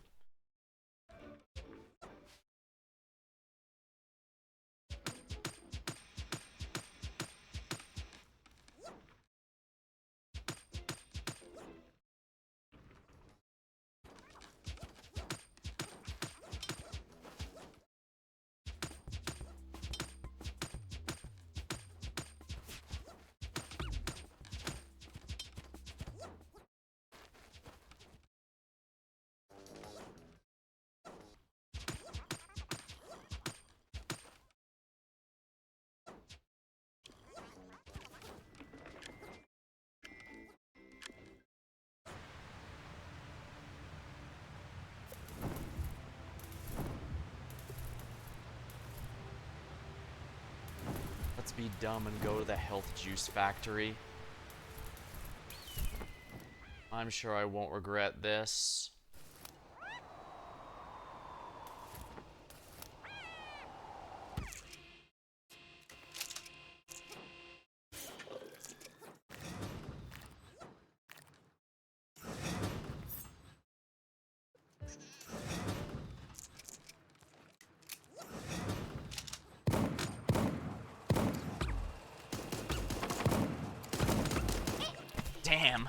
Let's be dumb and go to the health juice factory. I'm sure I won't regret this. Damn.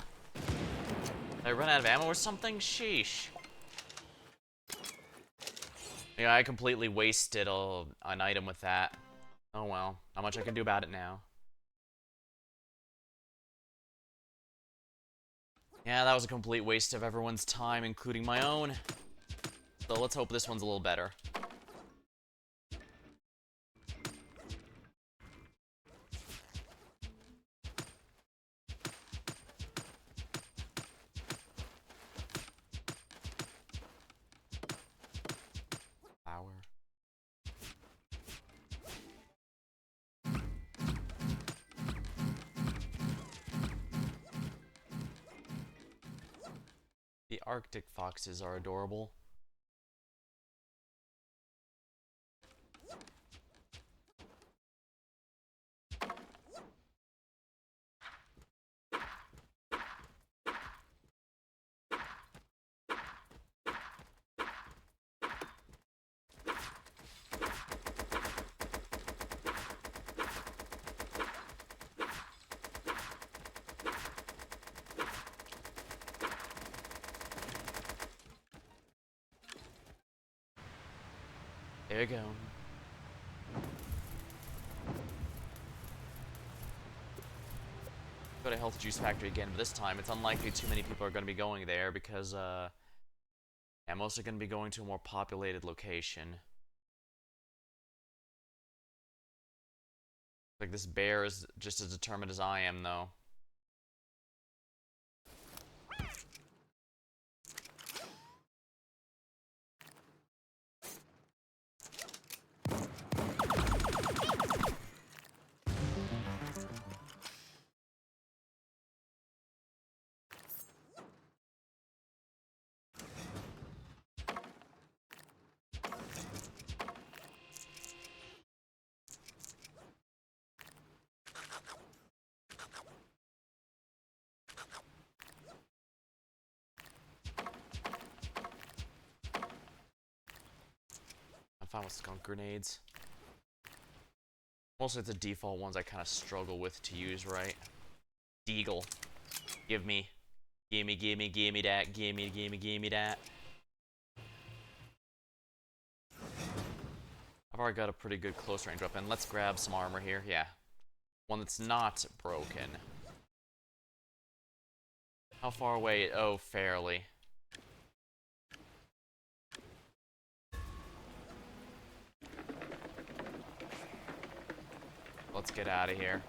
Did I run out of ammo or something? Sheesh. Yeah, I completely wasted an item with that. Oh well, not much I can do about it now. Yeah, that was a complete waste of everyone's time, including my own. So let's hope this one's a little better. Flower. The Arctic foxes are adorable. There you go. Go to Health Juice Factory again, but this time it's unlikely too many people are going to be going there because, yeah, most are going to be going to a more populated location. Like, this bear is just as determined as I am, though. I'm fine with skunk grenades. Mostly the default ones I kind of struggle with to use, right? Deagle. Give me. Gimme, gimme, gimme that. Gimme, gimme, gimme that. I've already got a pretty good close range weapon. Let's grab some armor here. Yeah. One that's not broken. How far away? Oh, fairly. Let's get out of here.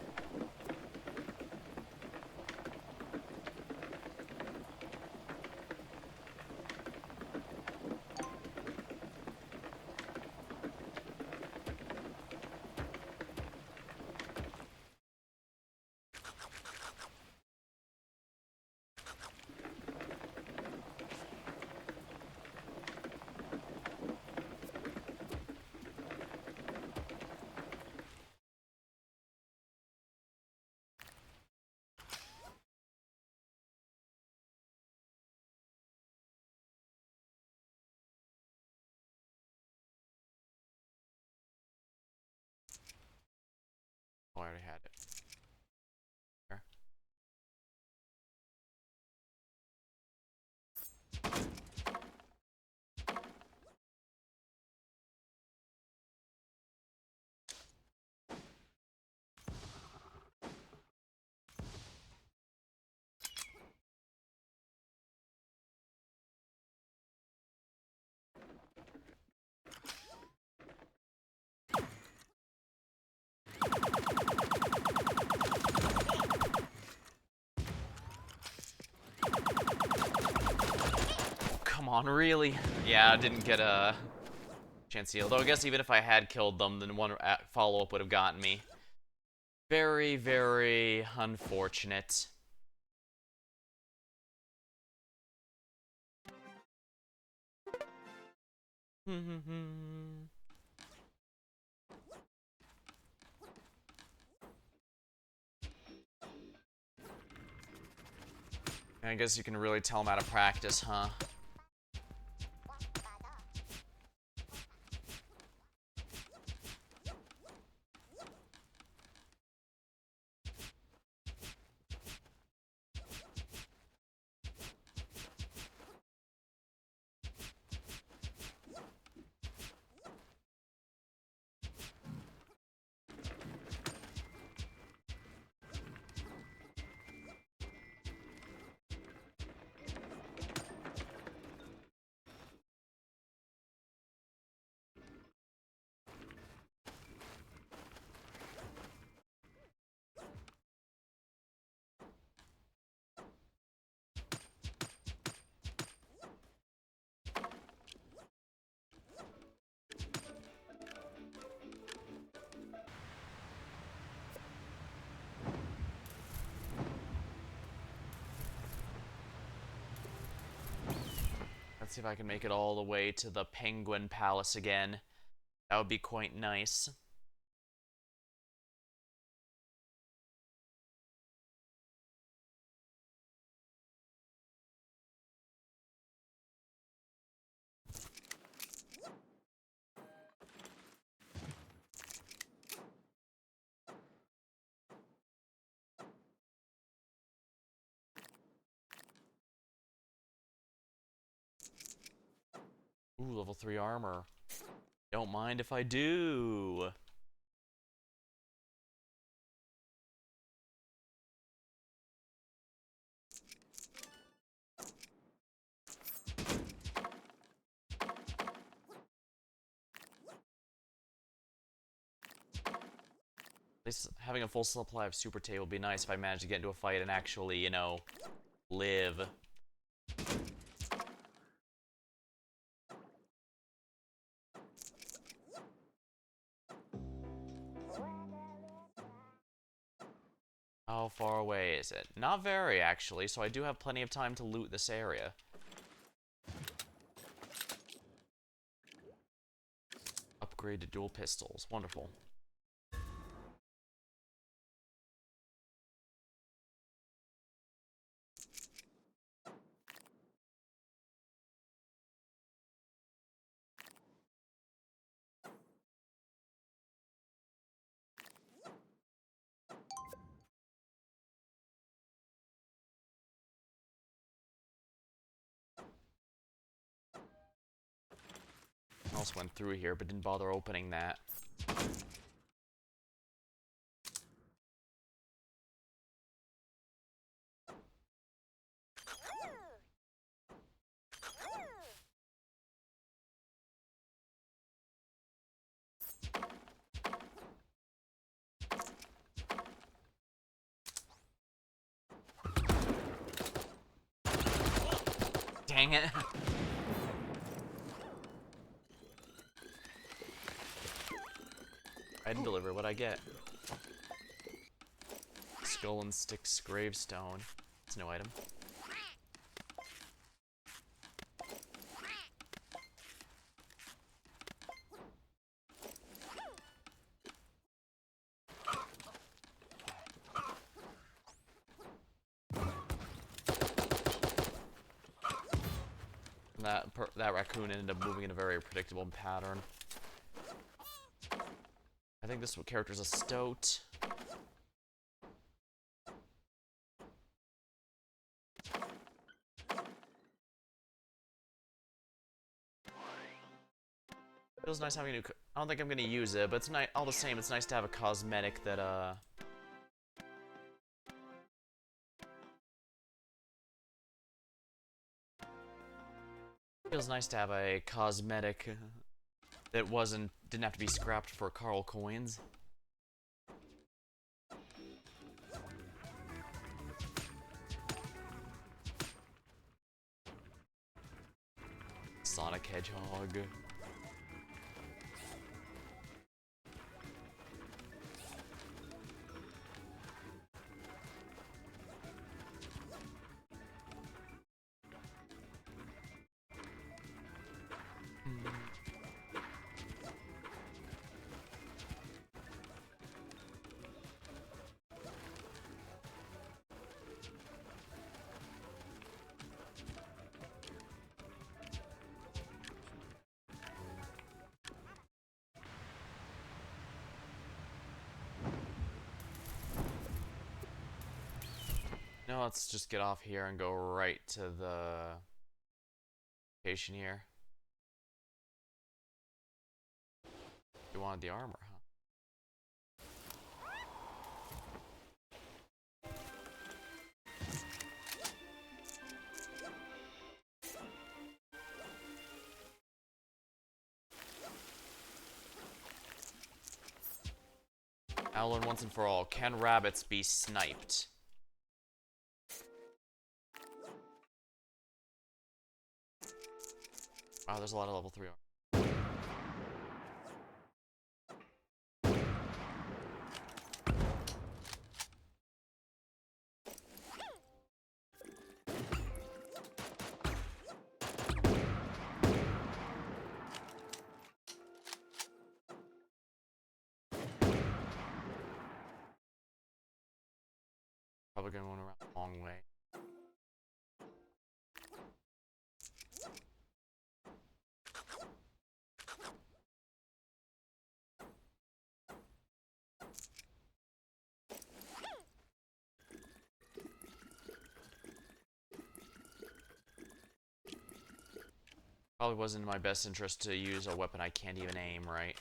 Oh, I already had it. There. Come on, really? Yeah, I didn't get a chance to heal. Though I guess even if I had killed them, then one follow-up would have gotten me. Very, very unfortunate. I guess you can really tell them out of practice, huh? Let's see if I can make it all the way to the Penguin Palace again. That would be quite nice. Ooh, level 3 armor. Don't mind if I do. At least having a full supply of Super Tea would be nice if I managed to get into a fight and actually, you know, live. How far away is it? Not very, actually, so I do have plenty of time to loot this area. Upgrade to dual pistols. Wonderful. I also went through here, but didn't bother opening that. Dang it. I didn't deliver what I get. Skull and Sticks Gravestone. It's no item. That raccoon ended up moving in a very predictable pattern. I think this character's a stoat. Feels nice having a new... I don't think I'm gonna use it, but it's nice. All the same, it's nice to have a cosmetic that, feels nice to have a cosmetic that didn't have to be scrapped for Carl coins. Sonic Hedgehog. Now let's just get off here and go right to the location here. You wanted the armor, huh? I'll learn once and for all, can rabbits be sniped? Wow, there's a lot of level 3 armor. Probably going around the long way. Probably wasn't in my best interest to use a weapon I can't even aim, right?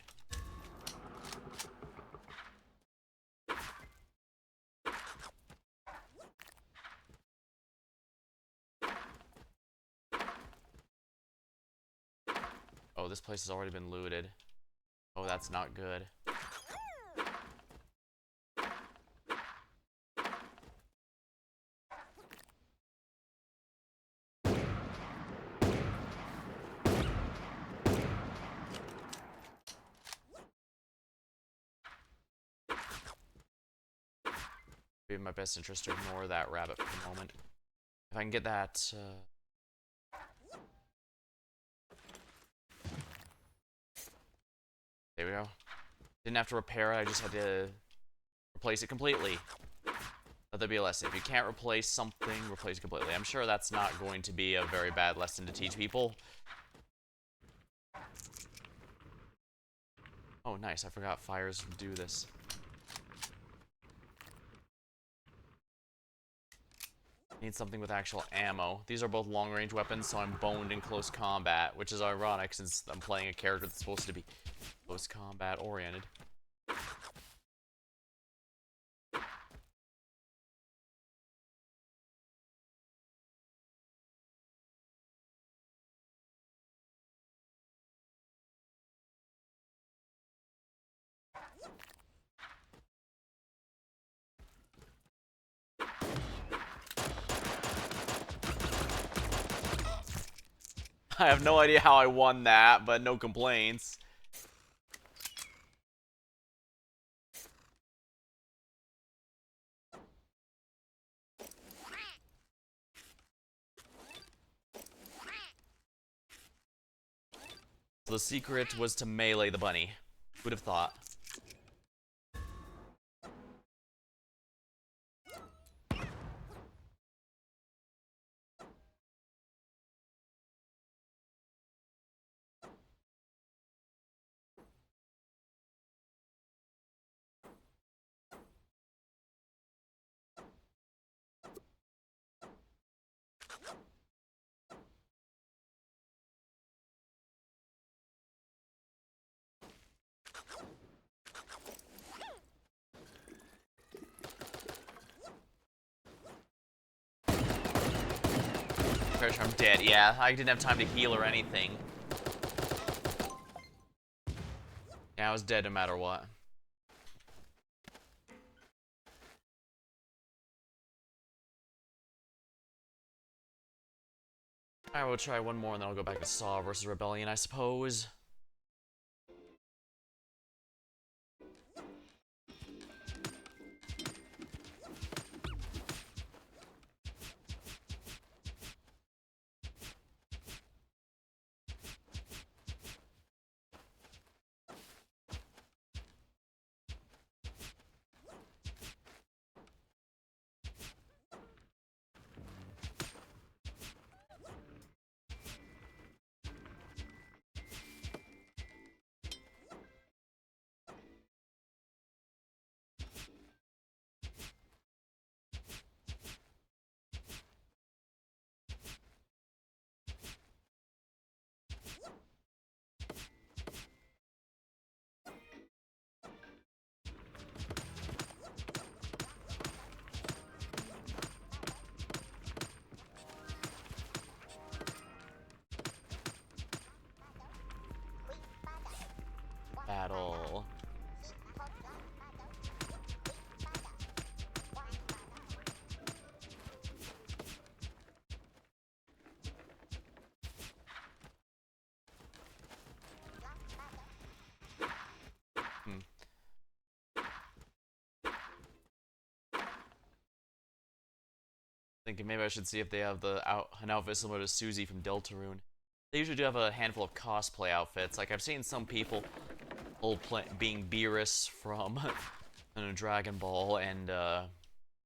Oh, this place has already been looted. Oh, that's not good. Be in my best interest to ignore that rabbit for the moment. If I can get that, there we go. Didn't have to repair it, I just had to replace it completely. Let there be a lesson. If you can't replace something, replace it completely. I'm sure that's not going to be a very bad lesson to teach people. Oh, nice. I forgot fires do this. Need something with actual ammo. These are both long-range weapons, so I'm boned in close combat, which is ironic since I'm playing a character that's supposed to be close combat oriented. I have no idea how I won that, but no complaints. So the secret was to melee the bunny. Who'd have thought? fairly sure I'm dead. Yeah, I didn't have time to heal or anything. Yeah, I was dead no matter what. I will try one more and then I'll go back to SAR versus Rebellion, I suppose. Battle. Thinking maybe I should see if they have an outfit similar to Susie from Deltarune. They usually do have a handful of cosplay outfits. Like, I've seen some people being Beerus from Dragon Ball and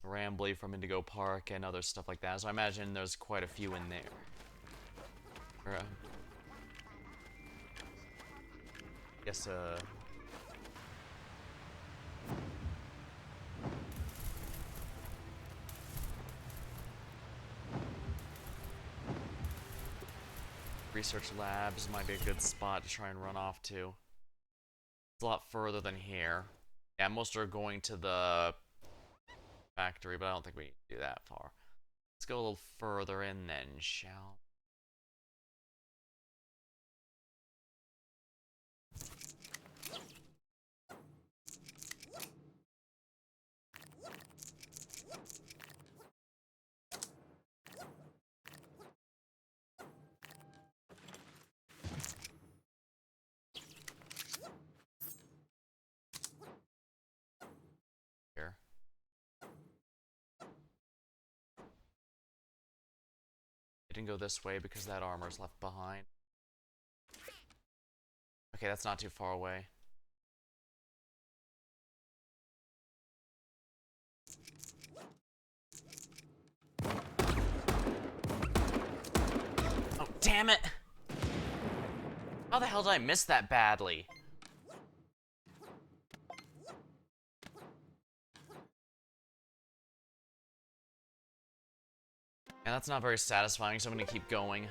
Rambly from Indigo Park and other stuff like that. So I imagine there's quite a few in there. I guess, research labs might be a good spot to try and run off to. It's a lot further than here. Yeah, most are going to the factory, but I don't think we need to do that far. Let's go a little further in then, shall here. I didn't go this way because that armor's left behind. Okay, that's not too far away. Oh, damn it! How the hell did I miss that badly? And that's not very satisfying, so I'm gonna keep going.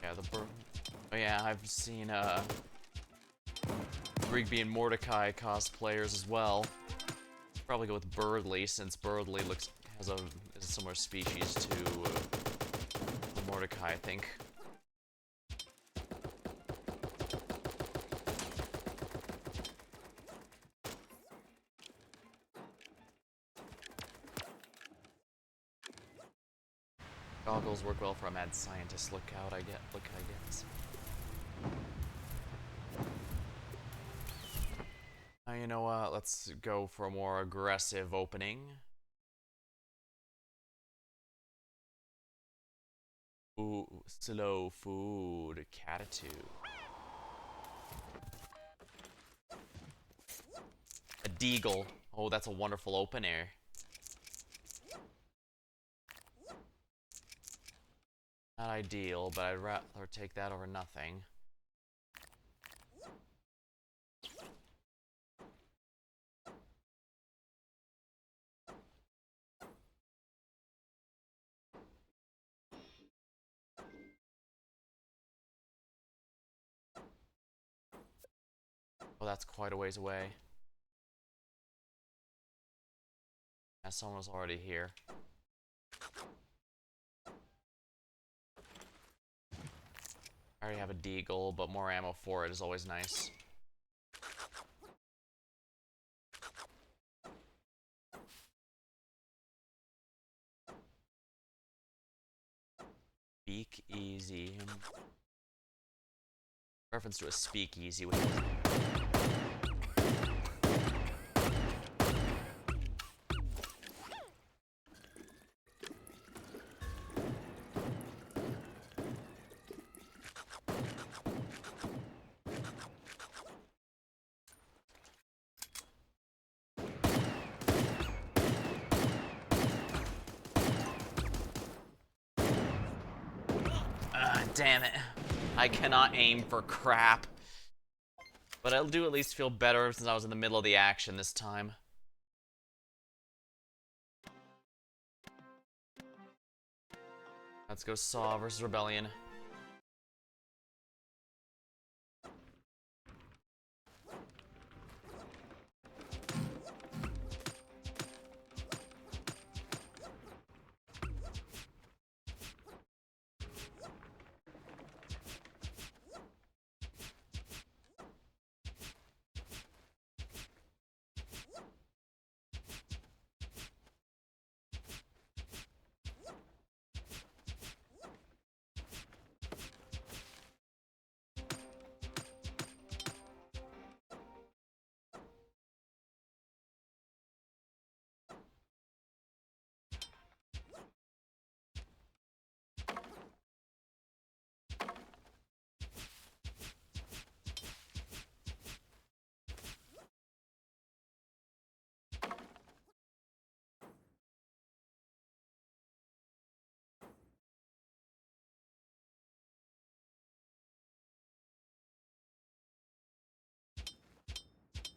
Yeah, oh yeah, I've seen, Rigby and Mordecai cosplayers as well. Probably go with Birdly, since Birdly is a similar species to Mordecai, I think. Goggles work well for a mad scientist look, I guess. You know what? Let's go for a more aggressive opening. Ooh, slow food, catitude. A deagle. Oh, that's a wonderful opener. Not ideal, but I'd rather take that over nothing. Oh, that's quite a ways away. Yeah, someone was already here. I already have a deagle, but more ammo for it is always nice. Speak easy. Reference to a speakeasy with damn it. I cannot aim for crap. But I'll do at least feel better since I was in the middle of the action this time. Let's go SAR versus Rebellion.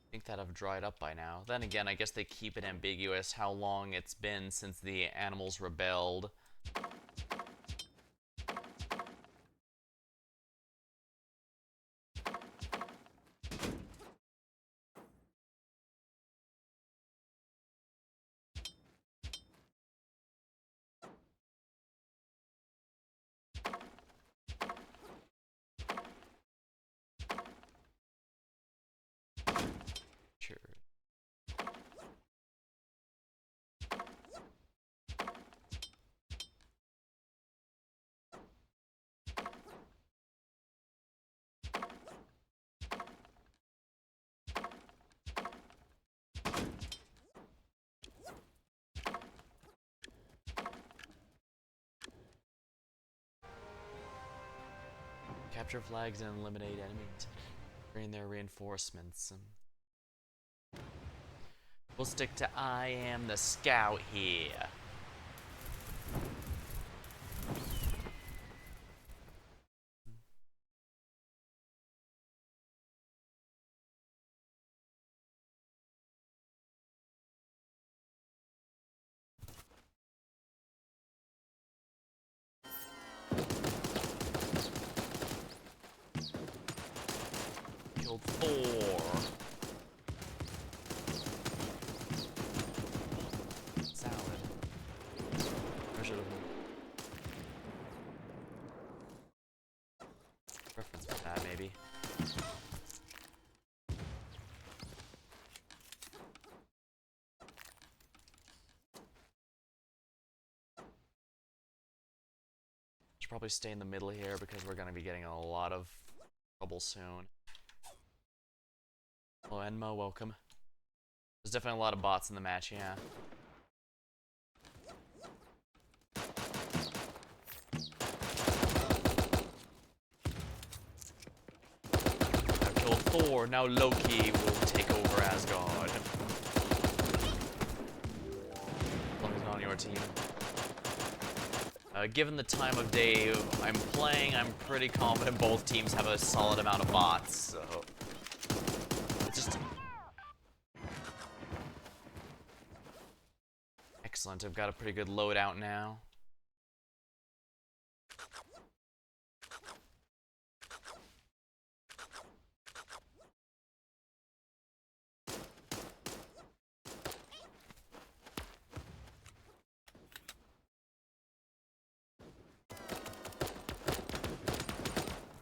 I think that have dried up by now. Then again, I guess they keep it ambiguous how long it's been since the animals rebelled. Sure. Capture flags and eliminate enemies. Bring their reinforcements. We'll stick to I am the scout here. Killed 4. Salad. Or should have reference with that, maybe. Should probably stay in the middle here because we're going to be getting a lot of trouble soon. Hello, Enmo, welcome. There's definitely a lot of bots in the match, yeah. I've killed 4, now Loki will take over Asgard. As long as not on your team. Given the time of day I'm playing, I'm pretty confident both teams have a solid amount of bots, so... It's just... Excellent, I've got a pretty good loadout now.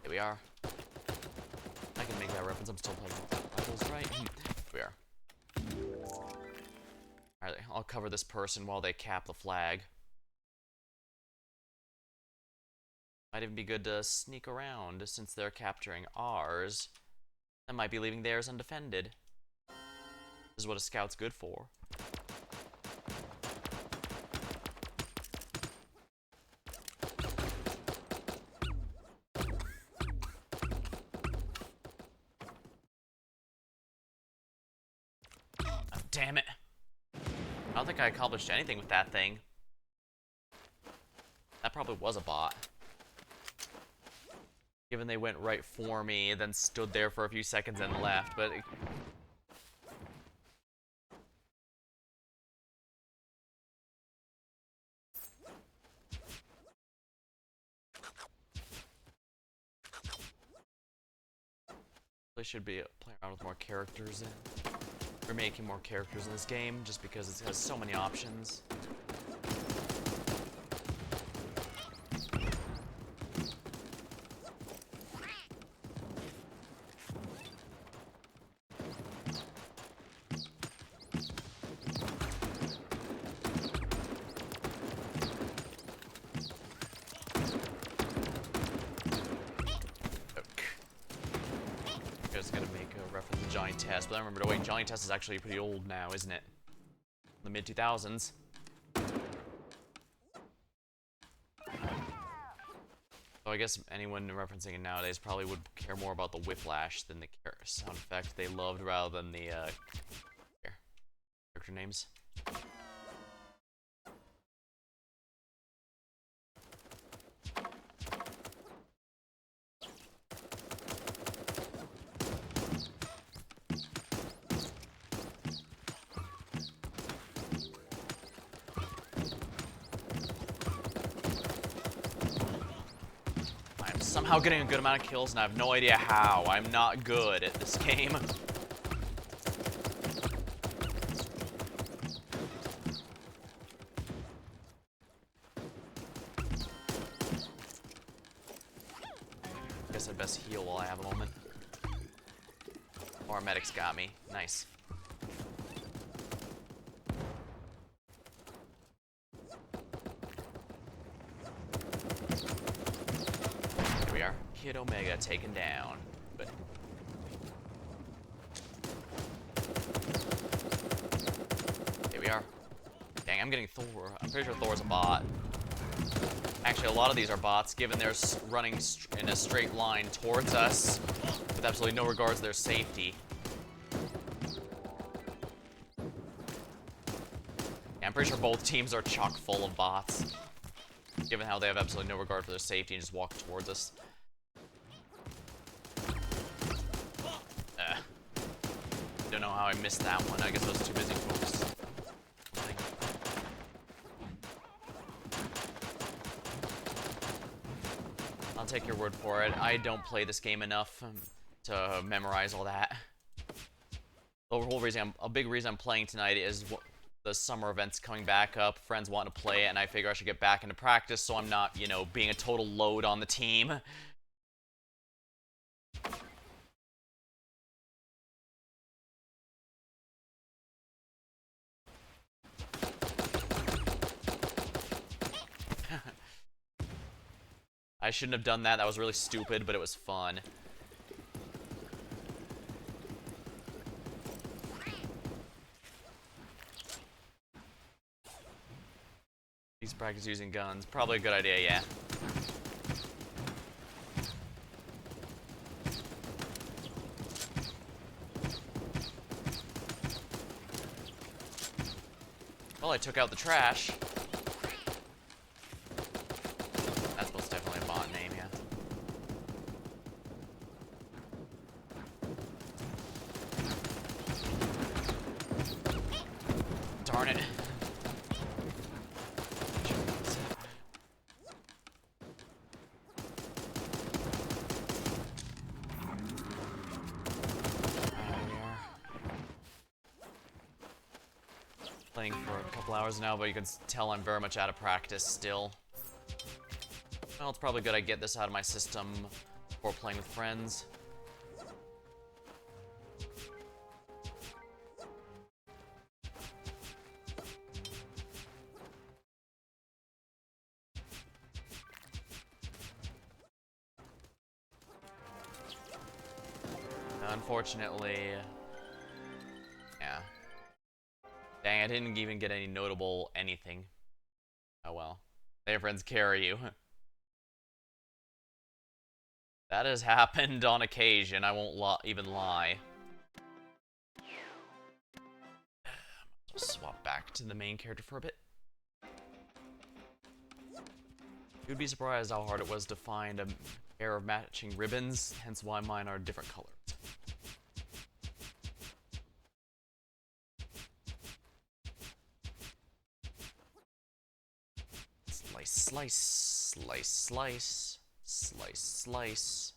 Here we are. I can make that reference. I'm still playing Rivals, right? Here we are. Alright, I'll cover this person while they cap the flag. Might even be good to sneak around since they're capturing ours. I might be leaving theirs undefended. This is what a scout's good for. Oh, damn it. I don't think I accomplished anything with that thing. That probably was a bot. Given they went right for me, then stood there for a few seconds and left, but... They should be playing around with more characters in. We're making more characters in this game, just because it has so many options. Just gonna make a reference to Johnny Test, but I remember, wait, Johnny Test is actually pretty old now, isn't it? The mid-2000s. So I guess anyone referencing it nowadays probably would care more about the whiplash than the sound effect they loved rather than the character names. Somehow getting a good amount of kills, and I have no idea how. I'm not good at this game. Guess I'd best heal while I have a moment. Our medics got me. Nice. Kid Omega taken down. Good. Here we are. Dang, I'm getting Thor. I'm pretty sure Thor's a bot. Actually, a lot of these are bots, given they're running in a straight line towards us with absolutely no regards to their safety. Yeah, I'm pretty sure both teams are chock full of bots, given how they have absolutely no regard for their safety and just walk towards us. Don't know how I missed that one. I guess I was too busy focused. I'll take your word for it. I don't play this game enough to memorize all that. The whole reason, a big reason I'm playing tonight is the summer events coming back up. Friends want to play it, and I figure I should get back into practice so I'm not, you know, being a total load on the team. I shouldn't have done that. That was really stupid, but it was fun. Please practice using guns. Probably a good idea, yeah. Well, I took out the trash. That's most definitely a bot name, yeah. Darn it. Playing for a couple hours now, but you can tell I'm very much out of practice still. Well, it's probably good I get this out of my system or playing with friends. Unfortunately, yeah. Dang, I didn't even get any notable anything. Oh well. Their friends carry you. That has happened on occasion, I won't even lie. I'll swap back to the main character for a bit. You'd be surprised how hard it was to find a pair of matching ribbons, hence why mine are different colors. Slice, slice, slice, slice, slice, slice.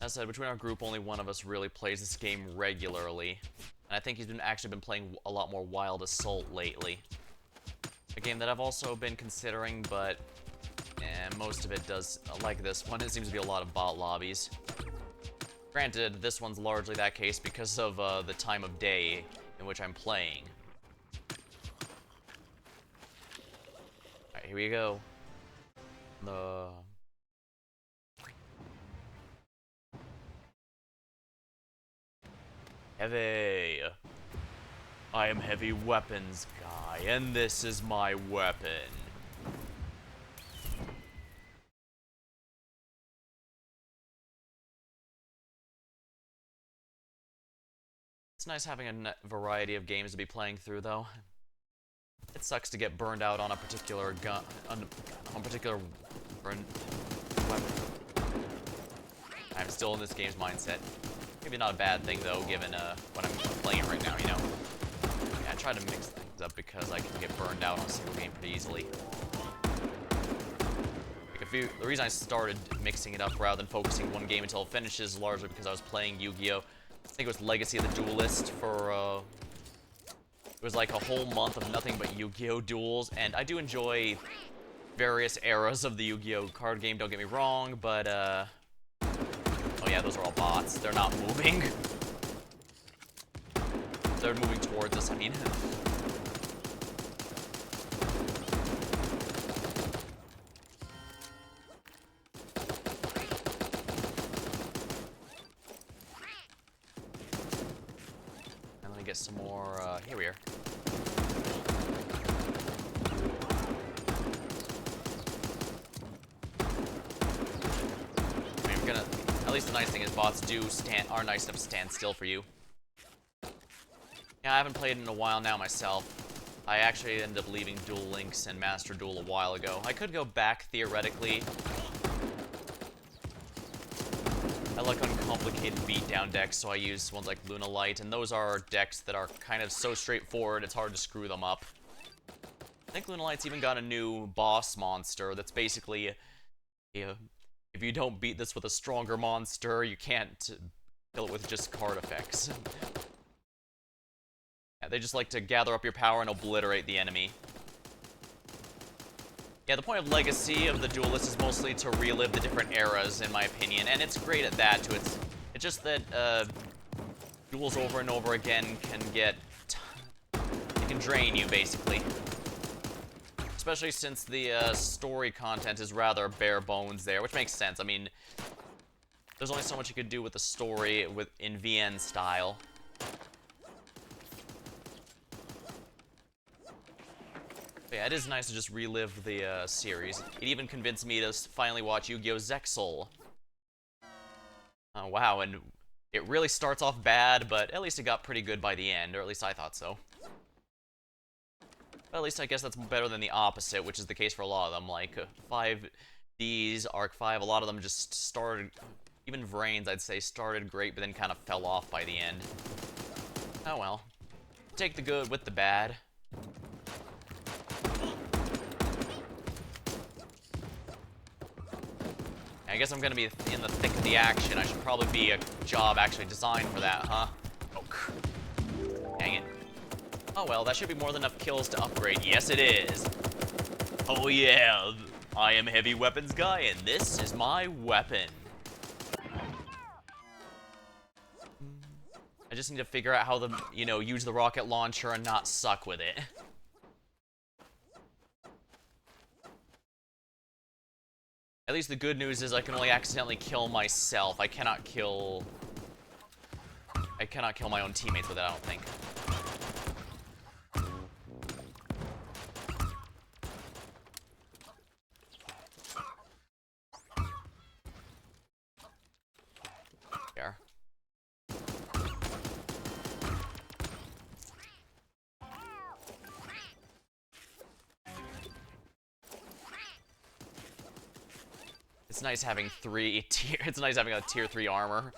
As I said, between our group, only one of us really plays this game regularly. And I think he's actually been playing a lot more Wild Assault lately. A game that I've also been considering, but most of it does, like this one, it seems to be a lot of bot lobbies. Granted, this one's largely that case because of the time of day in which I'm playing. Alright, here we go. Heavy. I am heavy weapons guy, and this is my weapon. It's nice having a variety of games to be playing through, though. It sucks to get burned out on a particular gun, on a particular weapon. I'm still in this game's mindset. Maybe not a bad thing, though, given what I'm playing right now, you know? Yeah, I try to mix things up because I can get burned out on a single game pretty easily. Like the reason I started mixing it up rather than focusing one game until it finishes is largely because I was playing Yu-Gi-Oh! I think it was Legacy of the Duelist for, it was like a whole month of nothing but Yu-Gi-Oh! Duels, and I do enjoy various eras of the Yu-Gi-Oh! Card game, don't get me wrong, but, oh yeah, those are all bots. They're not moving. They're moving towards us, I mean. And let me get some more, here we are. At least the nice thing is bots are nice enough to stand still for you. Yeah, I haven't played in a while now myself. I actually ended up leaving Duel Links and Master Duel a while ago. I could go back theoretically. I like uncomplicated beatdown decks, so I use ones like Luna Light, and those are decks that are kind of so straightforward it's hard to screw them up. I think Luna Light's even got a new boss monster that's basically if you don't beat this with a stronger monster, you can't kill it with just card effects. Yeah, they just like to gather up your power and obliterate the enemy. Yeah, the point of Legacy of the Duelist is mostly to relive the different eras, in my opinion, and it's great at that, too. It's just that, duels over and over again can it can drain you, basically. Especially since the story content is rather bare bones there, which makes sense. I mean, there's only so much you could do with the story in VN style. But yeah, it is nice to just relive the series. It even convinced me to finally watch Yu-Gi-Oh! Zexal. Oh wow, and it really starts off bad, but at least it got pretty good by the end, or at least I thought so. But at least I guess that's better than the opposite, which is the case for a lot of them, like 5Ds, Arc 5, a lot of them just started, even Vrains, I'd say, started great, but then kind of fell off by the end. Oh well. Take the good with the bad. I guess I'm gonna be in the thick of the action. I should probably be a job actually designed for that, huh? Oh, dang it. Oh well, that should be more than enough kills to upgrade. Yes, it is. Oh yeah, I am heavy weapons guy, and this is my weapon. I just need to figure out how to, use the rocket launcher and not suck with it. At least the good news is I can only accidentally kill myself. I cannot kill my own teammates with it, I don't think. There. It's nice having it's nice having a tier 3 armor.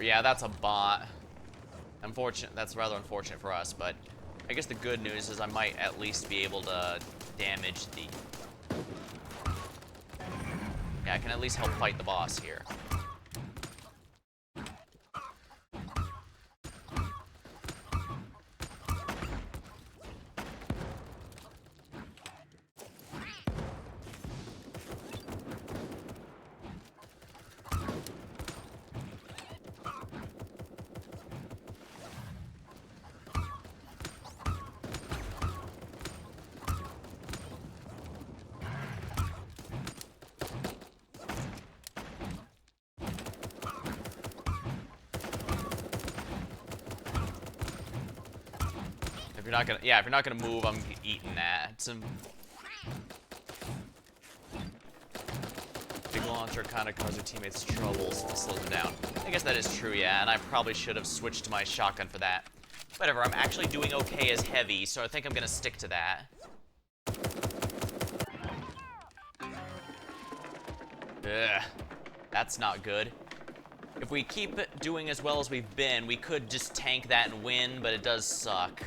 Yeah, that's a bot. That's rather unfortunate for us, but I guess the good news is I might at least be able to damage the... Yeah, I can at least help fight the boss here. If you're not gonna move, I'm eating that. Big launcher kind of causes your teammates trouble, so it slows them down. I guess that is true, yeah, and I probably should have switched to my shotgun for that. Whatever, I'm actually doing okay as heavy, so I think I'm gonna stick to that. Ugh, that's not good. If we keep doing as well as we've been, we could just tank that and win, but it does suck.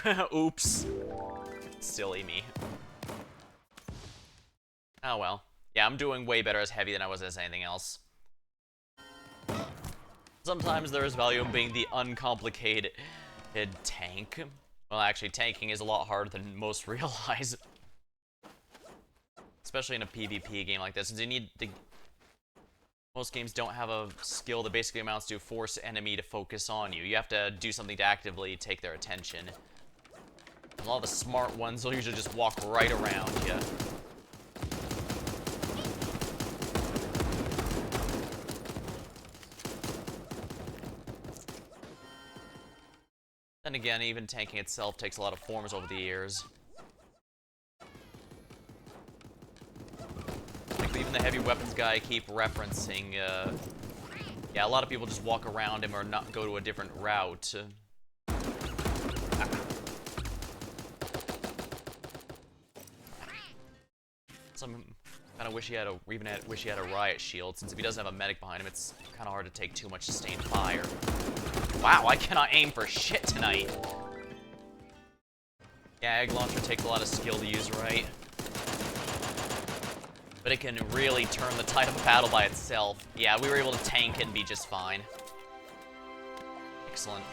Oh, oops. Silly me. Oh well. Yeah, I'm doing way better as heavy than I was as anything else. Sometimes there is value in being the uncomplicated tank. Well, actually, tanking is a lot harder than most realize. Especially in a PvP game like this, since you need to... Most games don't have a skill that basically amounts to force enemy to focus on you. You have to do something to actively take their attention. A lot of the smart ones will usually just walk right around you. Then again, even tanking itself takes a lot of forms over the years. Like, even the heavy weapons guy I keep referencing, yeah, a lot of people just walk around him or not go to a different route. Some kind of wish he had a riot shield, since if he doesn't have a medic behind him, it's kind of hard to take too much sustained fire. Wow, I cannot aim for shit tonight. Yeah, egg launcher takes a lot of skill to use right, but it can really turn the tide of a battle by itself. Yeah, we were able to tank it and be just fine. Excellent.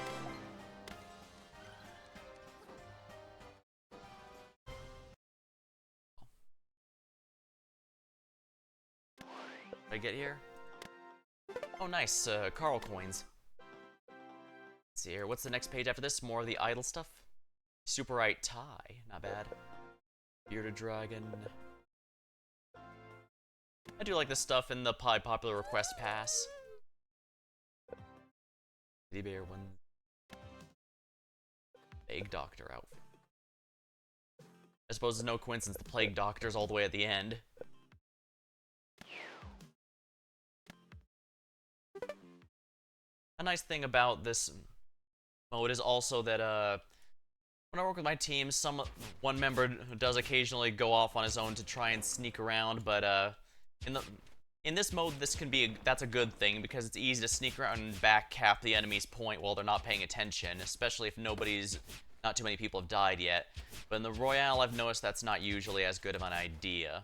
Did I get here? Oh, nice. Carl coins. Let's see here. What's the next page after this? More of the idle stuff? Superite tie. Not bad. Bearded dragon. I do like this stuff in the popular request pass. Teddy bear one. Plague Doctor outfit. I suppose it's no coincidence the Plague Doctor's all the way at the end. A nice thing about this mode is also that, when I work with my team, one member does occasionally go off on his own to try and sneak around, but in the in this mode, that's a good thing because it's easy to sneak around and back cap the enemy's point while they're not paying attention, especially if not too many people have died yet. But in the Royale, I've noticed that's not usually as good of an idea.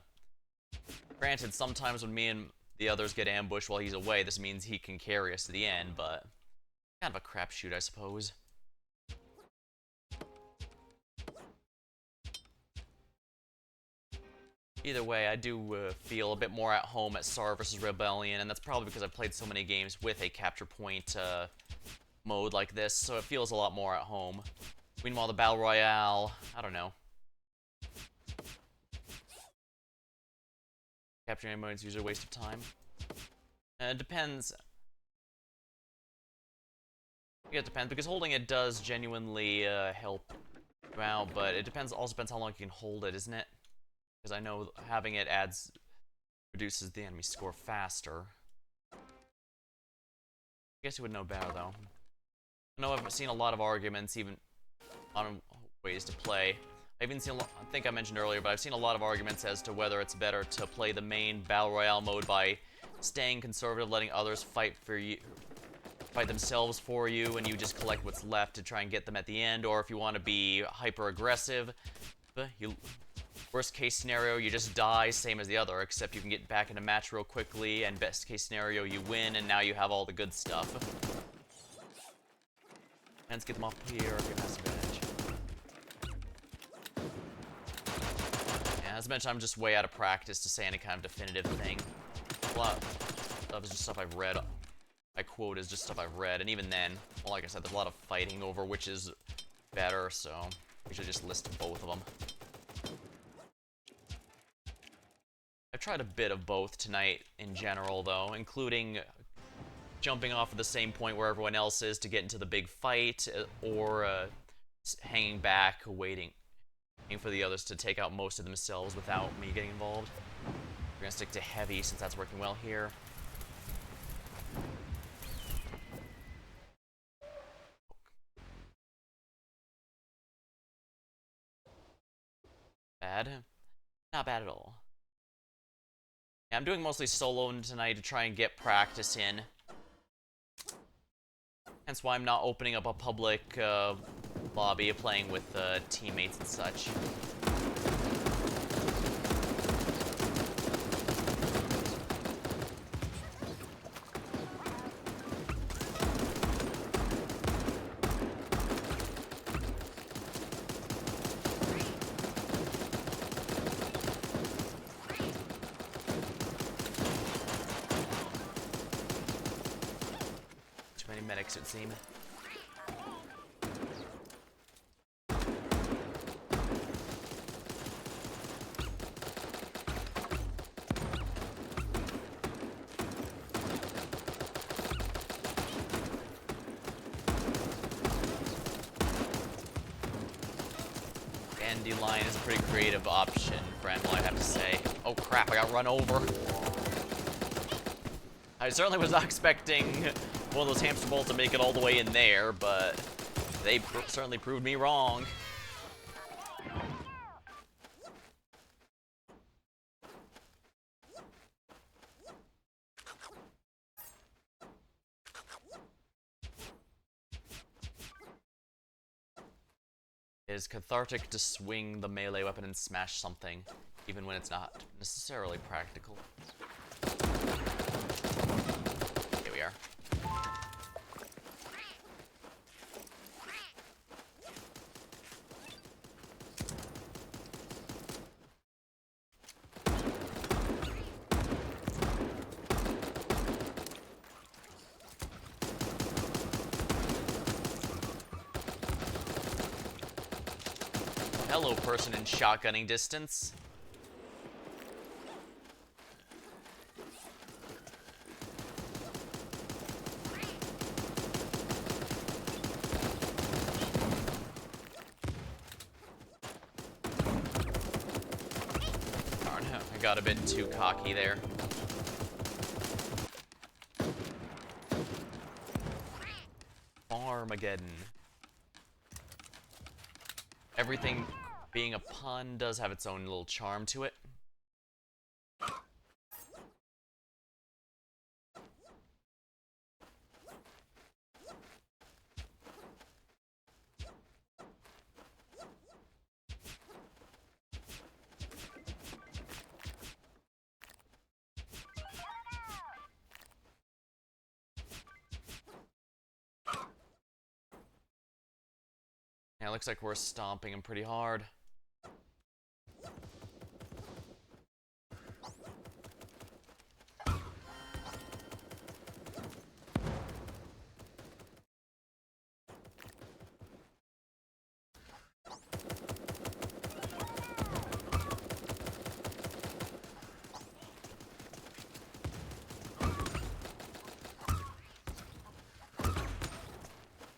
Granted, sometimes when me and the others get ambushed while he's away, this means he can carry us to the end, but kind of a crapshoot, I suppose. Either way, I do feel a bit more at home at SAR vs. Rebellion, and that's probably because I've played so many games with a capture point mode like this, so it feels a lot more at home. Meanwhile, the Battle Royale, I don't know. Capturing mode is usually a waste of time. It depends. Yeah, it depends, because holding it does genuinely help you out, but it also depends how long you can hold it, isn't it? Because I know having it reduces the enemy score faster. I guess you would know better, though. I know I've seen a lot of arguments, even on ways to play. I think I mentioned earlier, but I've seen a lot of arguments as to whether it's better to play the main Battle Royale mode by staying conservative, letting others fight themselves for you, and you just collect what's left to try and get them at the end, or if you want to be hyper-aggressive, worst case scenario, you just die, same as the other, except you can get back in a match real quickly, and best case scenario, you win, and now you have all the good stuff. Let's get them off here, get massive advantage. Yeah, as mentioned, I'm just way out of practice to say any kind of definitive thing. A lot of stuff is just stuff I've read. My quote is just stuff I've read, and even then, well, like I said, there's a lot of fighting over which is better, so I usually just list both of them. I've tried a bit of both tonight in general, though, including jumping off of the same point where everyone else is to get into the big fight, or hanging back, waiting for the others to take out most of themselves without me getting involved. We're gonna stick to heavy since that's working well here. Bad? Not bad at all. Yeah, I'm doing mostly solo tonight to try and get practice in. Hence why I'm not opening up a public lobby playing with teammates and such. Medics, it would seem. Dandelion is a pretty creative option for Animal, I have to say. Oh crap, I got run over. I certainly was not expecting one of those hamster balls to make it all the way in there, but they certainly proved me wrong. It is cathartic to swing the melee weapon and smash something, even when it's not necessarily practical. Here we are. Hello, person in shotgunning distance. Darn, I got a bit too cocky there. Armageddon. everything being a pun does have its own little charm to it. Yeah, it looks like we're stomping him pretty hard.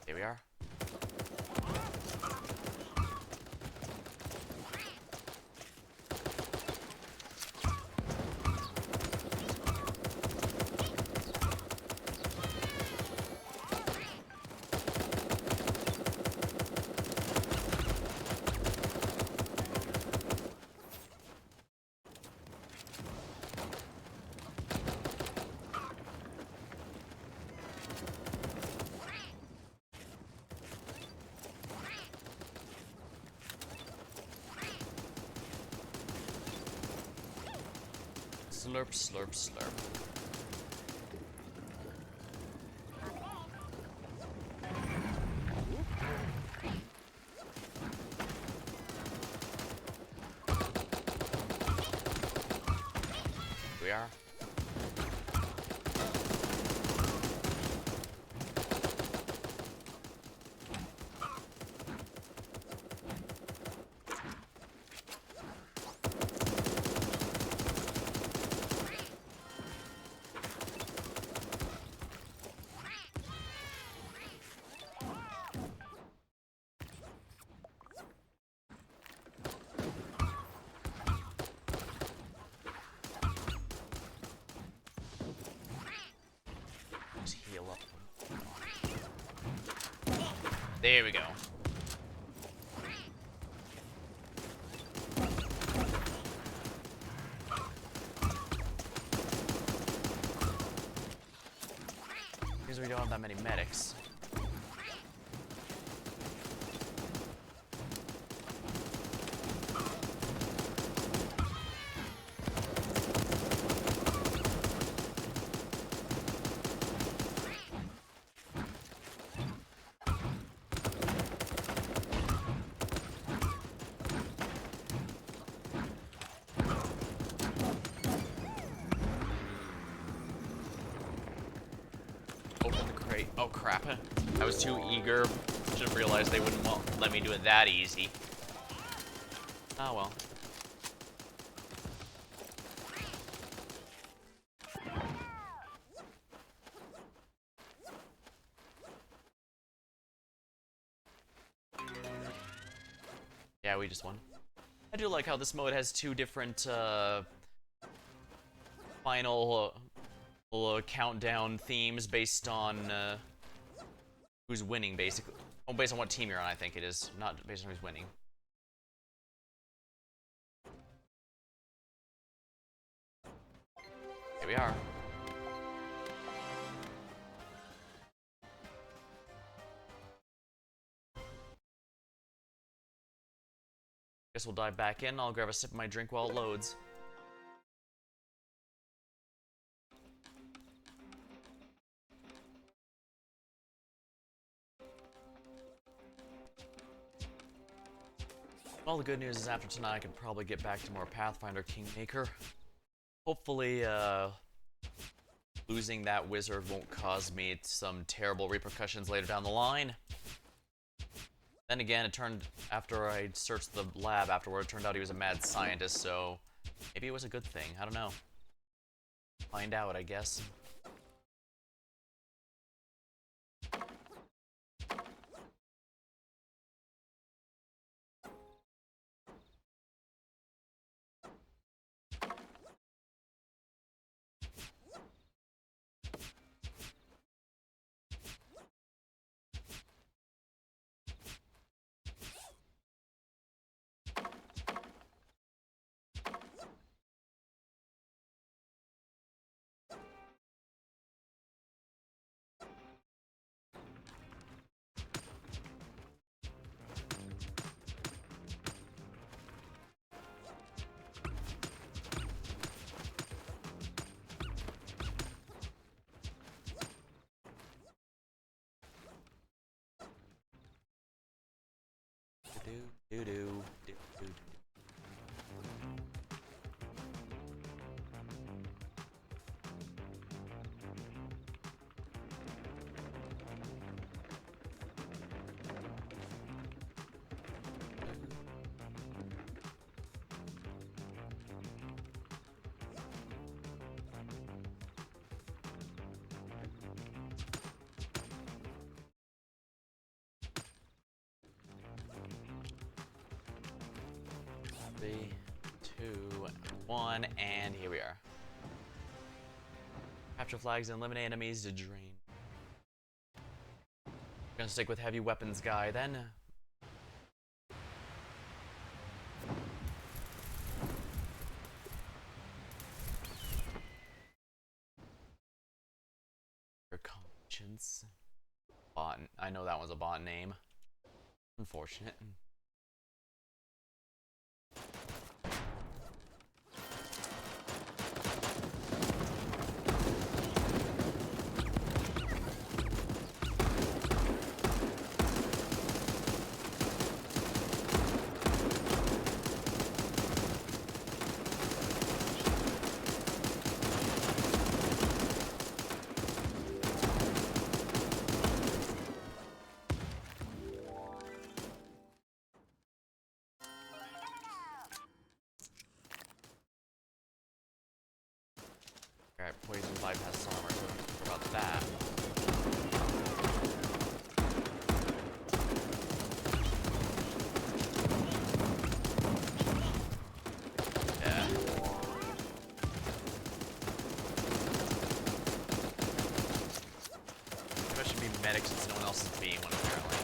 Here we are. Slurp, slurp, slurp. Here we are. Just heal up. There we go. Because we don't have that many medics. Open the crate. Oh crap. I was too eager. Should have realized they wouldn't let me do it that easy. Oh well. Yeah, we just won. I do like how this mode has two different final countdown themes based on who's winning, basically. Oh, based on what team you're on, I think it is. Not based on who's winning. Here we are. Guess we'll dive back in. I'll grab a sip of my drink while it loads. Well, the good news is after tonight I can probably get back to more Pathfinder Kingmaker. Hopefully, losing that wizard won't cause me some terrible repercussions later down the line. Then again, it turned, after I searched the lab afterward, it turned out he was a mad scientist, so maybe it was a good thing. I don't know. Find out, I guess. do do do do do. Three, two, one, and here we are. Capture flags and eliminate enemies to drain. Gonna stick with heavy weapons guy then. Your conscience. Bot. I know that was a bot name. Unfortunate. Alright, poison bypass armor, so don't think about that. Yeah. Maybe I should be medic since no one else is being one, apparently.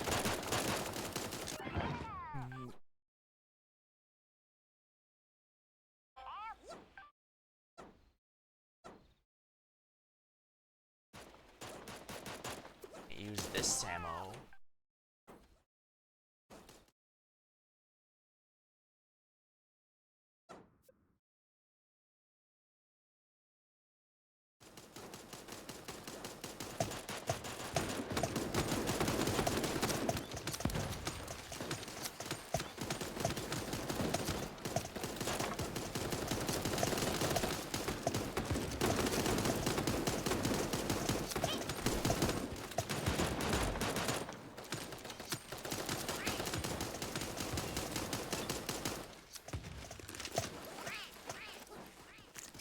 Use this ammo.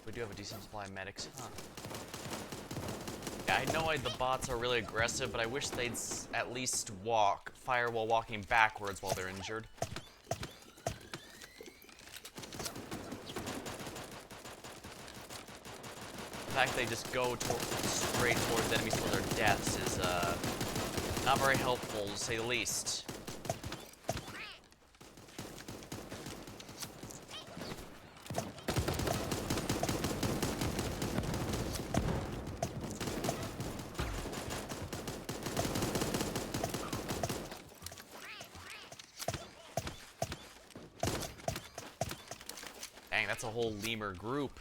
We do have a decent supply of medics, huh? Yeah, I know the bots are really aggressive, but I wish they'd at least fire while walking backwards while they're injured. The fact they just go straight towards enemies for their deaths is, not very helpful, to say the least. Dang, that's a whole lemur group.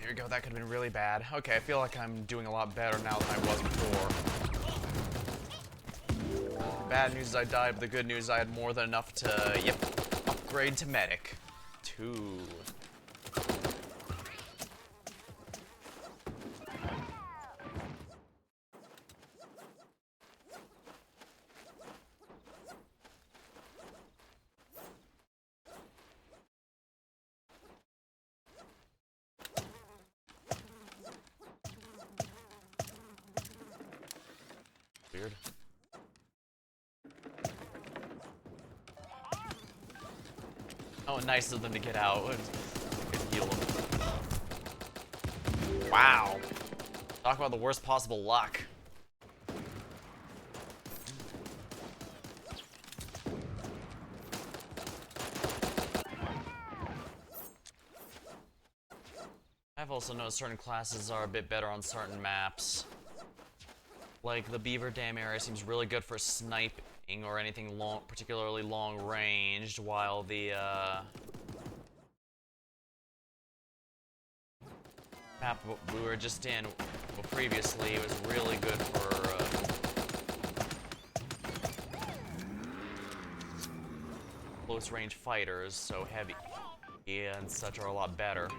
There we go, that could have been really bad. Okay, I feel like I'm doing a lot better now than I was before. The bad news is I died, but the good news is I had more than enough to, yep, upgrade to medic. 2. Weird. Oh, nice of them to get out. I could heal them. Wow. Talk about the worst possible luck. I've also noticed certain classes are a bit better on certain maps. Like, the Beaver Dam area seems really good for sniping or anything long, particularly long-ranged, while the, map we were just in previously was really good for, close-range fighters, so heavy and such are a lot better.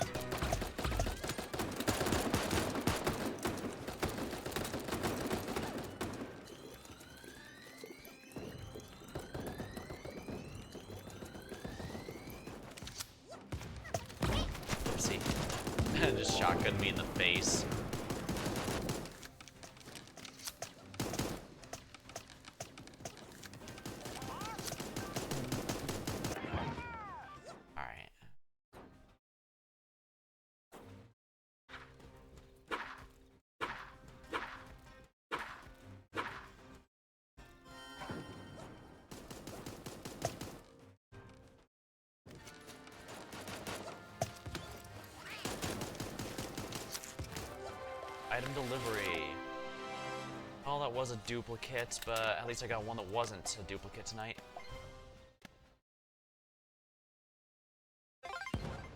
Just shotgun me in the face. Alright. Item delivery. Oh, that was a duplicate, but at least I got one that wasn't a duplicate tonight.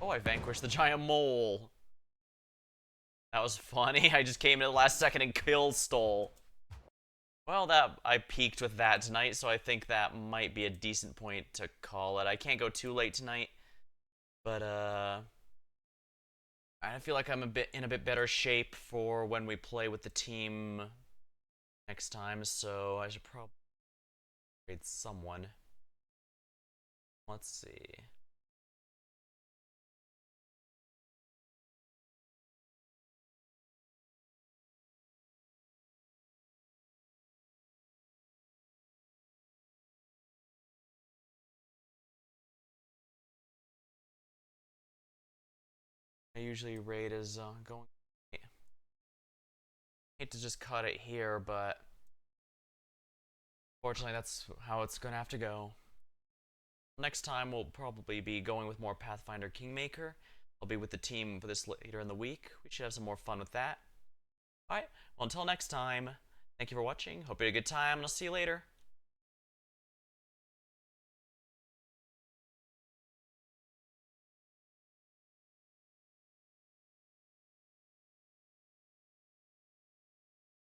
Oh, I vanquished the giant mole. That was funny. I just came in at the last second and killed Stole. Well, I peaked with that tonight, so I think that might be a decent point to call it. I can't go too late tonight, but I feel like I'm in a bit better shape for when we play with the team next time, so I should probably trade someone. Let's see. I usually rate as going. Hate to just cut it here, but fortunately that's how it's gonna have to go. Next time we'll probably be going with more Pathfinder Kingmaker. I'll be with the team for this later in the week. We should have some more fun with that. Alright, well until next time, thank you for watching. Hope you had a good time, and I'll see you later.